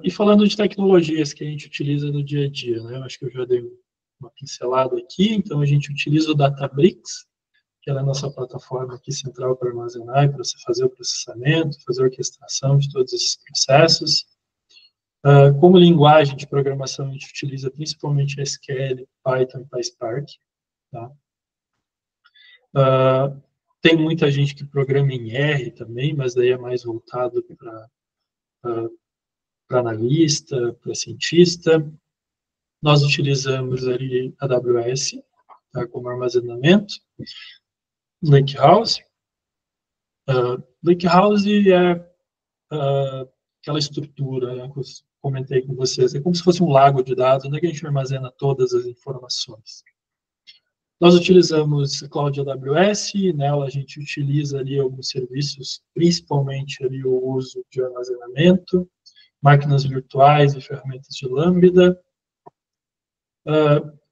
E falando de tecnologias que a gente utiliza no dia a dia, né, eu acho que eu já dei uma pincelada aqui. Então, a gente utiliza o Databricks, que é a nossa plataforma aqui central para armazenar e para você fazer o processamento, fazer a orquestração de todos esses processos. Como linguagem de programação, a gente utiliza principalmente SQL, Python e PySpark. Tá? Tem muita gente que programa em R também, mas daí é mais voltado para analista, para cientista. Nós utilizamos ali a AWS, tá, como armazenamento. Lakehouse. Lakehouse é aquela estrutura, né, que eu comentei com vocês. É como se fosse um lago de dados, onde a gente armazena todas as informações. Nós utilizamos a Cloud AWS, nela a gente utiliza ali alguns serviços, principalmente ali o uso de armazenamento, máquinas virtuais e ferramentas de Lambda.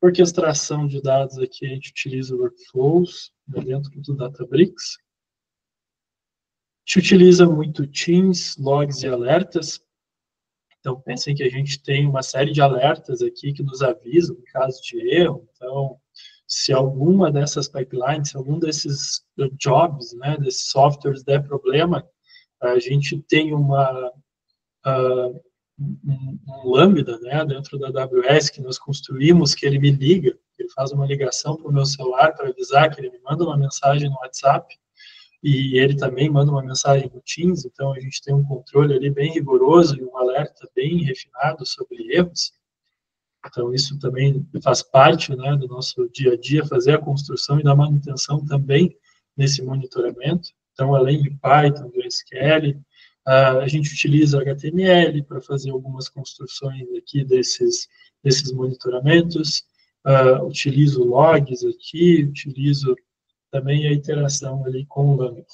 Orquestração de dados aqui, a gente utiliza workflows, né, dentro do Databricks. A gente utiliza muito Teams, logs e alertas. Então, pensem que a gente tem uma série de alertas aqui que nos avisam em caso de erro. Então, se alguma dessas pipelines, se algum desses jobs, né, desses softwares der problema, a gente tem um Lambda, né, dentro da AWS que nós construímos, que ele me liga, ele faz uma ligação para o meu celular para avisar que ele me manda uma mensagem no WhatsApp, e ele também manda uma mensagem no Teams. Então a gente tem um controle ali bem rigoroso e um alerta bem refinado sobre erros. Então isso também faz parte, né, do nosso dia a dia, fazer a construção e da manutenção também nesse monitoramento. Então, além de Python, do SQL, a gente utiliza HTML para fazer algumas construções aqui desses monitoramentos. Utilizo logs aqui, utilizo também a interação ali com o Lambda.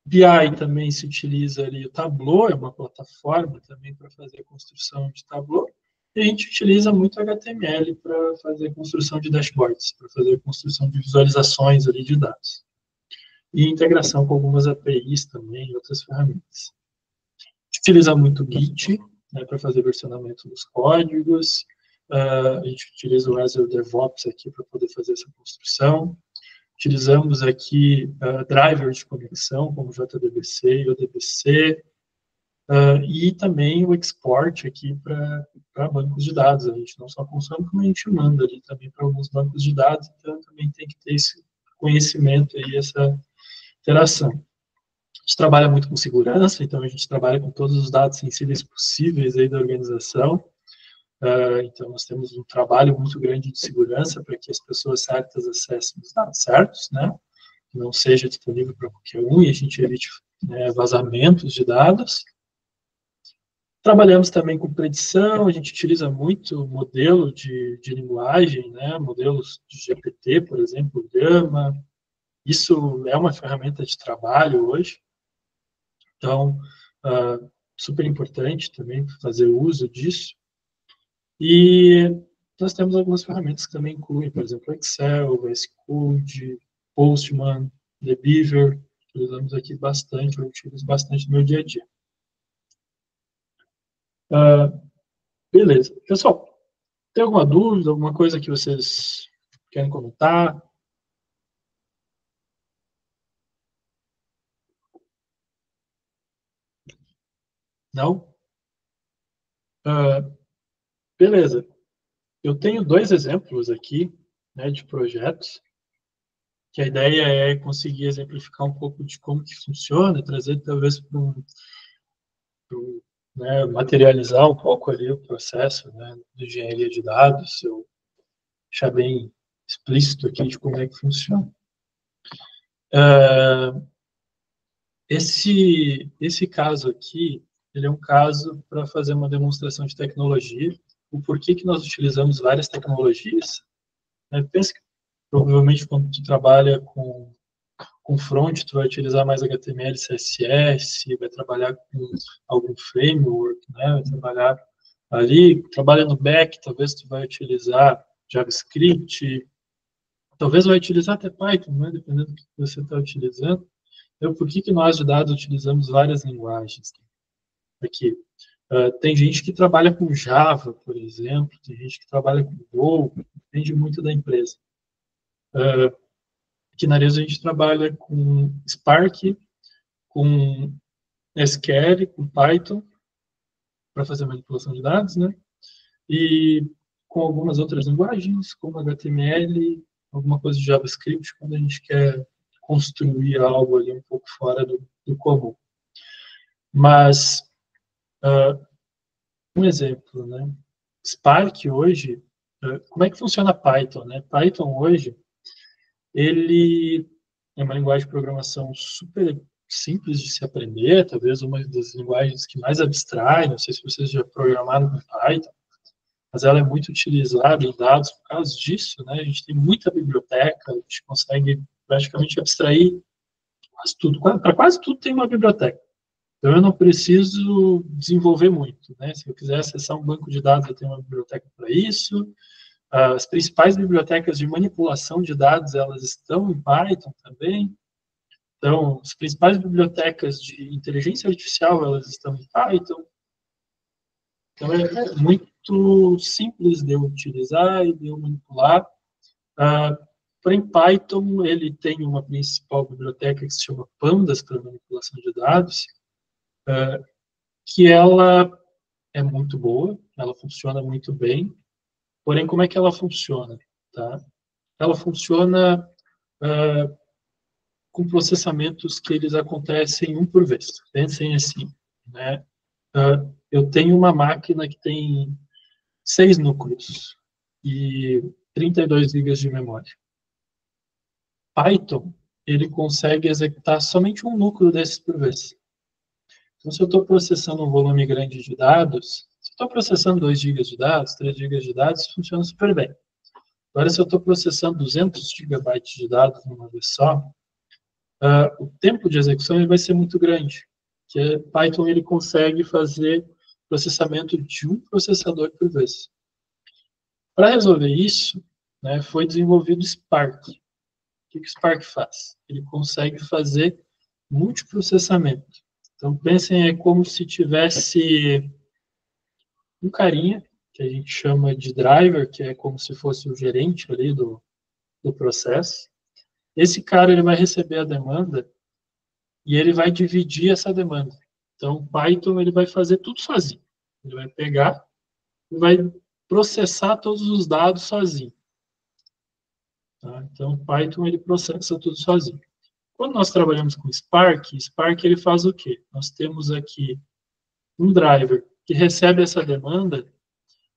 BI também se utiliza ali o Tableau, é uma plataforma também para fazer a construção de Tableau. E a gente utiliza muito HTML para fazer a construção de dashboards, para fazer a construção de visualizações ali de dados. E integração com algumas APIs também, e outras ferramentas. A gente utiliza muito Git, né, para fazer versionamento dos códigos. A gente utiliza o Azure DevOps aqui para poder fazer essa construção. Utilizamos aqui drivers de conexão, como JDBC e ODBC, e também o export aqui para bancos de dados. A gente não só consome, como a gente manda ali também para alguns bancos de dados, então também tem que ter esse conhecimento e essa interação. A gente trabalha muito com segurança, então a gente trabalha com todos os dados sensíveis possíveis aí da organização. Então, nós temos um trabalho muito grande de segurança para que as pessoas certas acessem os dados certos, né? Que não seja disponível para qualquer um e a gente evite, né, vazamentos de dados. Trabalhamos também com predição, a gente utiliza muito modelo de linguagem, né? Modelos de GPT, por exemplo, Gama. Isso é uma ferramenta de trabalho hoje. Então, super importante também fazer uso disso. E nós temos algumas ferramentas que também incluem, por exemplo, Excel, VS Code, Postman, The Beaver, que usamos aqui bastante, eu utilizo bastante no meu dia a dia. Beleza. Pessoal, tem alguma dúvida, alguma coisa que vocês querem comentar? Não? Beleza. Eu tenho 2 exemplos aqui, né, de projetos, que a ideia é conseguir exemplificar um pouco de como que funciona, trazer talvez para né, materializar um pouco ali o processo, né, de engenharia de dados, eu deixar bem explícito aqui de como é que funciona. Esse caso aqui, ele é um caso para fazer uma demonstração de tecnologia, o porquê que nós utilizamos várias tecnologias. Né? Pensa que provavelmente quando tu trabalha com front, tu vai utilizar mais HTML, CSS, vai trabalhar com algum framework, né? Vai trabalhar ali, trabalha no back, talvez tu vai utilizar JavaScript, talvez vai utilizar até Python, né? Dependendo do que você está utilizando. Então, por que nós de dados utilizamos várias linguagens? Aqui, tem gente que trabalha com Java, por exemplo, tem gente que trabalha com Go, depende muito da empresa. Aqui na Arezzo a gente trabalha com Spark, com SQL, com Python, para fazer manipulação de dados, né? E com algumas outras linguagens, como HTML, alguma coisa de JavaScript, quando a gente quer construir algo ali um pouco fora do comum. Mas, um exemplo, né? Spark hoje, como é que funciona Python, né? Python hoje, ele é uma linguagem de programação super simples de se aprender, talvez uma das linguagens que mais abstrai, não sei se vocês já programaram com Python, mas ela é muito utilizada em dados por causa disso, né? A gente tem muita biblioteca, a gente consegue praticamente abstrair quase tudo, para quase tudo tem uma biblioteca. Então eu não preciso desenvolver muito, né? Se eu quiser acessar um banco de dados, eu tenho uma biblioteca para isso. As principais bibliotecas de manipulação de dados, elas estão em Python também. Então, as principais bibliotecas de inteligência artificial, elas estão em Python. Então, é muito simples de eu utilizar e de eu manipular. Porém, Python, ele tem uma principal biblioteca que se chama Pandas, para manipulação de dados, que ela é muito boa, ela funciona muito bem. Porém, como é que ela funciona? Tá? Ela funciona com processamentos que eles acontecem um por vez. Pensem assim, né? Eu tenho uma máquina que tem 6 núcleos e 32 GB de memória. Python, ele consegue executar somente um núcleo desses por vez. Então, se eu estou processando um volume grande de dados, se eu estou processando 2 GB de dados, 3 GB de dados, funciona super bem. Agora, se eu estou processando 200 GB de dados numa vez só, o tempo de execução ele vai ser muito grande. Porque Python ele consegue fazer processamento de um processador por vez. Para resolver isso, né, foi desenvolvido o Spark. O que o Spark faz? Ele consegue fazer multiprocessamento. Então, pensem, é como se tivesse um carinha, que a gente chama de driver, que é como se fosse o gerente ali do processo. Esse cara ele vai receber a demanda e ele vai dividir essa demanda. Então, o Python ele vai fazer tudo sozinho. Ele vai pegar e vai processar todos os dados sozinho. Tá? Então, o Python ele processa tudo sozinho. Quando nós trabalhamos com Spark ele faz o quê? Nós temos aqui um driver que recebe essa demanda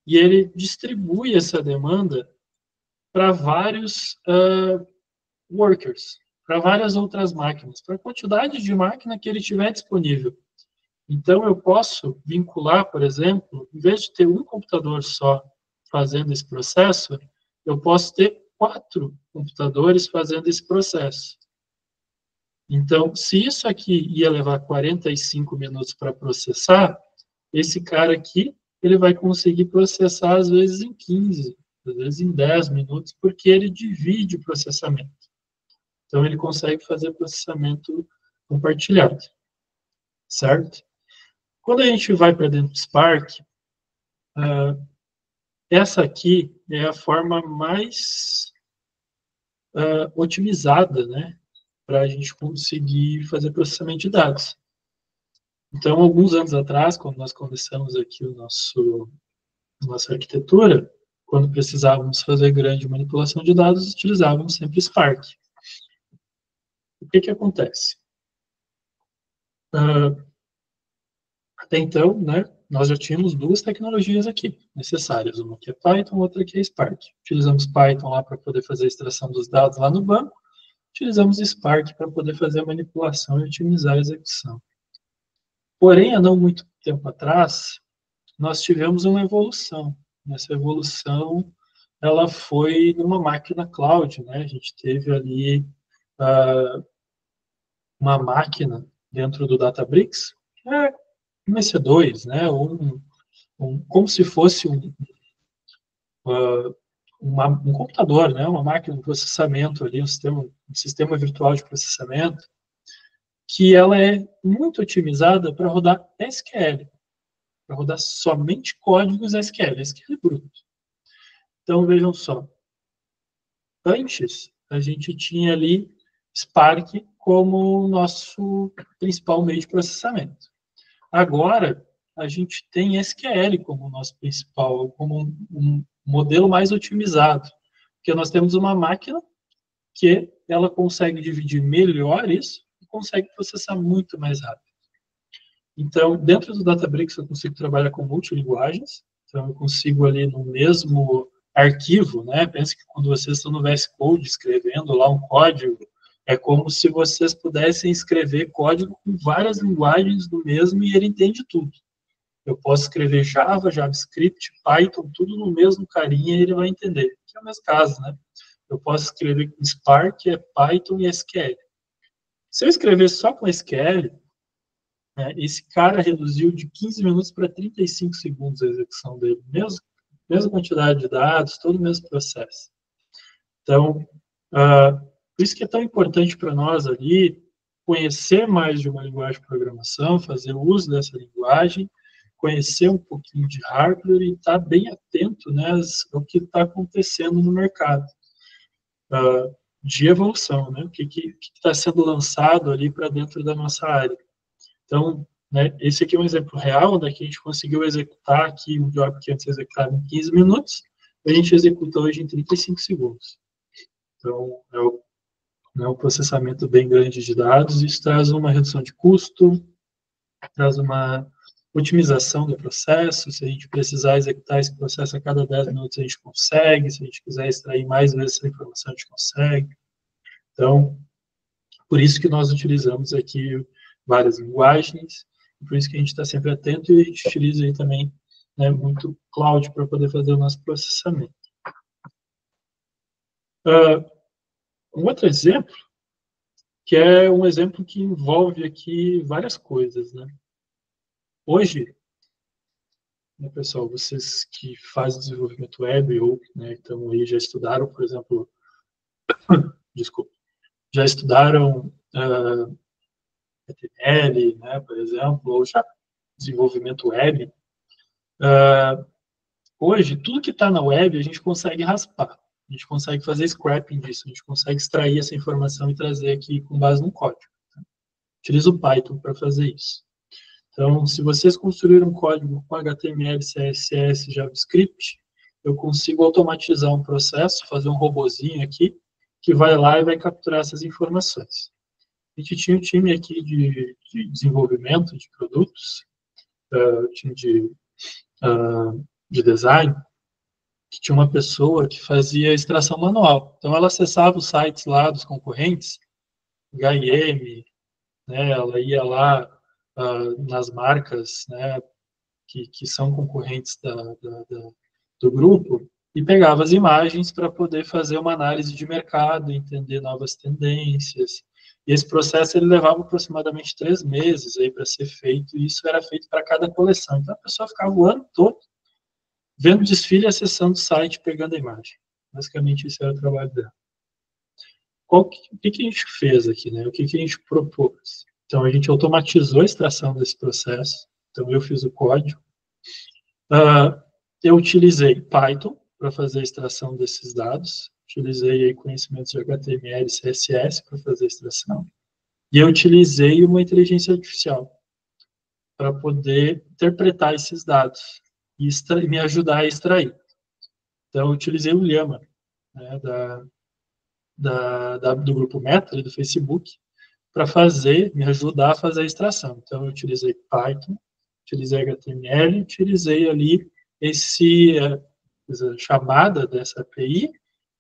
e ele distribui essa demanda para vários workers, para várias outras máquinas, para a quantidade de máquina que ele tiver disponível. Então, eu posso vincular, por exemplo, em vez de ter um computador só fazendo esse processo, eu posso ter 4 computadores fazendo esse processo. Então, se isso aqui ia levar 45 minutos para processar, esse cara aqui, ele vai conseguir processar às vezes em 15, às vezes em 10 minutos, porque ele divide o processamento. Então, ele consegue fazer processamento compartilhado, certo? Quando a gente vai para dentro do Spark, essa aqui é a forma mais otimizada, né, para a gente conseguir fazer processamento de dados. Então, alguns anos atrás, quando nós começamos aqui o nosso nossa arquitetura, quando precisávamos fazer grande manipulação de dados, utilizávamos sempre Spark. O que acontece? Até então, né, nós já tínhamos duas tecnologias aqui necessárias, uma que é Python, outra que é Spark. Utilizamos Python lá para poder fazer a extração dos dados lá no banco, utilizamos Spark para poder fazer a manipulação e otimizar a execução. Porém, há não muito tempo atrás, nós tivemos uma evolução. Essa evolução, ela foi numa máquina cloud, né? A gente teve ali uma máquina dentro do Databricks, que é um EC2, né? Como se fosse um computador, né? Uma máquina de processamento ali, um sistema virtual de processamento, que ela é muito otimizada para rodar SQL, para rodar somente códigos SQL bruto. Então, vejam só. Antes, a gente tinha ali Spark como o nosso principal meio de processamento. Agora, a gente tem SQL como o nosso principal, como um modelo mais otimizado, porque nós temos uma máquina que ela consegue dividir melhor isso e consegue processar muito mais rápido. Então, dentro do Databricks, eu consigo trabalhar com multilinguagens, então eu consigo ali no mesmo arquivo, né? Pensa que quando vocês estão no VS Code escrevendo lá um código, é como se vocês pudessem escrever código com várias linguagens do mesmo e ele entende tudo. Eu posso escrever Java, JavaScript, Python, tudo no mesmo carinha e ele vai entender. Que é o mesmo caso, né? Eu posso escrever com Spark, Python e SQL. Se eu escrever só com SQL, esse cara reduziu de 15 minutos para 35 segundos a execução dele. Mesma quantidade de dados, todo o mesmo processo. Então, por isso que é tão importante para nós ali conhecer mais de uma linguagem de programação, fazer uso dessa linguagem, conhecer um pouquinho de hardware e estar bem atento, né, ao que está acontecendo no mercado de evolução, né, o que está sendo lançado ali para dentro da nossa área. Então, né, esse aqui é um exemplo real, né, que a gente conseguiu executar aqui um job que antes executava em 15 minutos, a gente executa hoje em 35 segundos. Então, é um processamento bem grande de dados, isso traz uma redução de custo, traz uma otimização do processo. Se a gente precisar executar esse processo a cada 10 minutos, a gente consegue. Se a gente quiser extrair mais vezes essa informação, a gente consegue. Então, por isso que nós utilizamos aqui várias linguagens, por isso que a gente está sempre atento e a gente utiliza aí também, né, muito cloud para poder fazer o nosso processamento. Um outro exemplo, que é um exemplo que envolve aqui várias coisas, né? Hoje, né, pessoal, vocês que fazem desenvolvimento web ou, né, então aí já estudaram, por exemplo, desculpa, já estudaram HTML, né, por exemplo, ou já desenvolvimento web, hoje, tudo que está na web, a gente consegue raspar. A gente consegue fazer scrapping disso, a gente consegue extrair essa informação e trazer aqui com base no código. Tá? Utilizo o Python para fazer isso. Então, se vocês construíram um código com HTML, CSS, JavaScript, eu consigo automatizar um processo, fazer um robozinho aqui, que vai lá e vai capturar essas informações. A gente tinha um time aqui de desenvolvimento de produtos, time de design, que tinha uma pessoa que fazia extração manual. Então, ela acessava os sites lá dos concorrentes, H&M, né, ela ia lá nas marcas, né, que são concorrentes do grupo e pegava as imagens para poder fazer uma análise de mercado, entender novas tendências. E esse processo ele levava aproximadamente 3 meses para ser feito, e isso era feito para cada coleção. Então, a pessoa ficava o ano todo vendo desfile, acessando o site, pegando a imagem. Basicamente, esse era o trabalho dela. O que a gente fez aqui, né? O que a gente propôs? Então, a gente automatizou a extração desse processo. Então, eu fiz o código. Eu utilizei Python para fazer a extração desses dados. Utilizei aí conhecimentos de HTML e CSS para fazer a extração. E eu utilizei uma inteligência artificial para poder interpretar esses dados. e me ajudar a extrair. Então, eu utilizei o Llama, né, do grupo Meta, do Facebook, para me ajudar a fazer a extração. Então, eu utilizei Python, utilizei HTML, utilizei ali essa chamada dessa API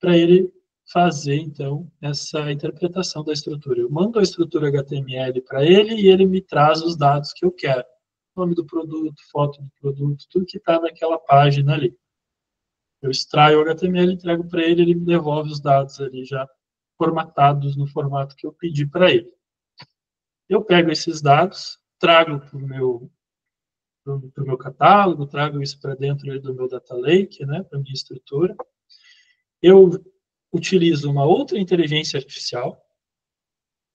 para ele fazer, então, essa interpretação da estrutura. Eu mando a estrutura HTML para ele e ele me traz os dados que eu quero. Nome do produto, foto do produto, tudo que está naquela página ali. Eu extraio o HTML, entrego para ele, ele me devolve os dados ali já formatados no formato que eu pedi para ele. Eu pego esses dados, trago para o meu catálogo, trago isso para dentro do meu data lake, né, para a minha estrutura. Eu utilizo uma outra inteligência artificial.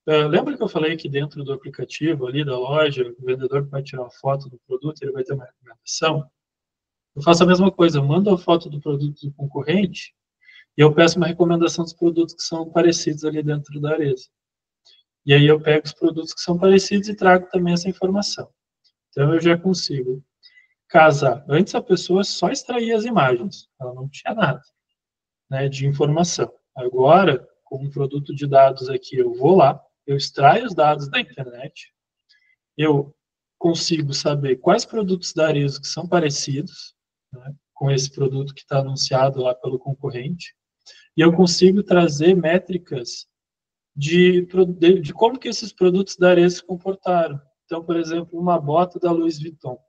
Lembra que eu falei que dentro do aplicativo ali da loja, o vendedor vai tirar uma foto do produto, ele vai ter uma recomendação? Eu faço a mesma coisa, eu mando a foto do produto do concorrente e eu peço uma recomendação dos produtos que são parecidos ali dentro da Arezzo. E aí eu pego os produtos que são parecidos e trago também essa informação. Então eu já consigo casar. Antes a pessoa só extraía as imagens, ela não tinha nada, né, de informação. Agora, com um produto de dados aqui, eu vou lá, eu extraio os dados da internet, eu consigo saber quais produtos da Arezzo que são parecidos, né, com esse produto que está anunciado lá pelo concorrente, e eu consigo trazer métricas de como que esses produtos da Arezzo se comportaram. Então, por exemplo, uma bota da Louis Vuitton.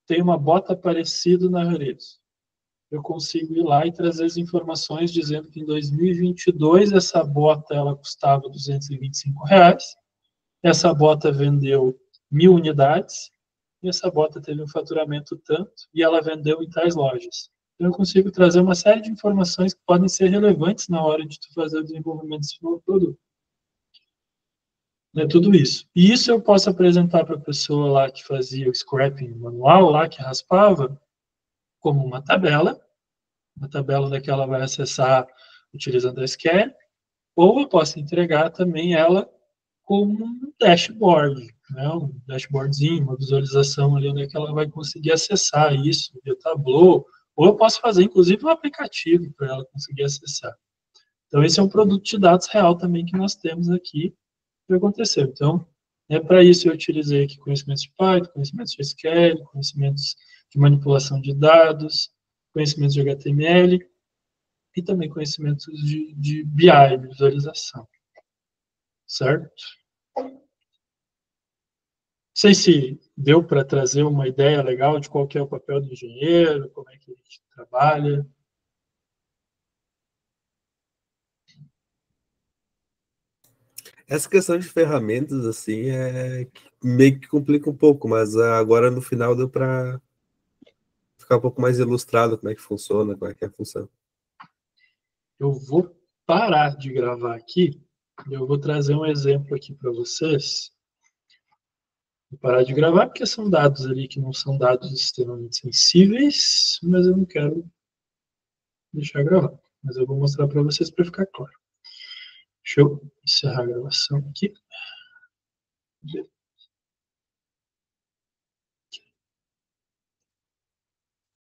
Tem uma bota parecida na Arezzo. Eu consigo ir lá e trazer as informações dizendo que em 2022 essa bota ela custava R$225, essa bota vendeu 1.000 unidades, e essa bota teve um faturamento tanto, e ela vendeu em tais lojas. Então, eu consigo trazer uma série de informações que podem ser relevantes na hora de tu fazer o desenvolvimento desse novo produto. É tudo isso. E isso eu posso apresentar para a pessoa lá que fazia o scrapping manual, lá que raspava, como uma tabela que ela vai acessar utilizando a SQL, ou eu posso entregar também ela como um dashboard, né? Um dashboardzinho, uma visualização ali onde é que ela vai conseguir acessar isso, via Tableau, ou eu posso fazer, inclusive, um aplicativo para ela conseguir acessar. Então, esse é um produto de dados real também que nós temos aqui que aconteceu. Então, para isso eu utilizei aqui conhecimentos de Python, conhecimentos de SQL, conhecimentos de manipulação de dados, conhecimentos de HTML e também conhecimentos de BI, de visualização. Certo? Não sei se deu para trazer uma ideia legal de qual que é o papel do engenheiro, como é que a gente trabalha. Essa questão de ferramentas, assim, meio que complica um pouco, mas agora no final deu para ficar um pouco mais ilustrado como é que funciona, como é que é a função. Eu vou parar de gravar aqui e eu vou trazer um exemplo aqui para vocês. Vou parar de gravar porque são dados ali que não são dados extremamente sensíveis, mas eu não quero deixar gravar. Mas eu vou mostrar para vocês para ficar claro. Deixa eu encerrar a gravação aqui.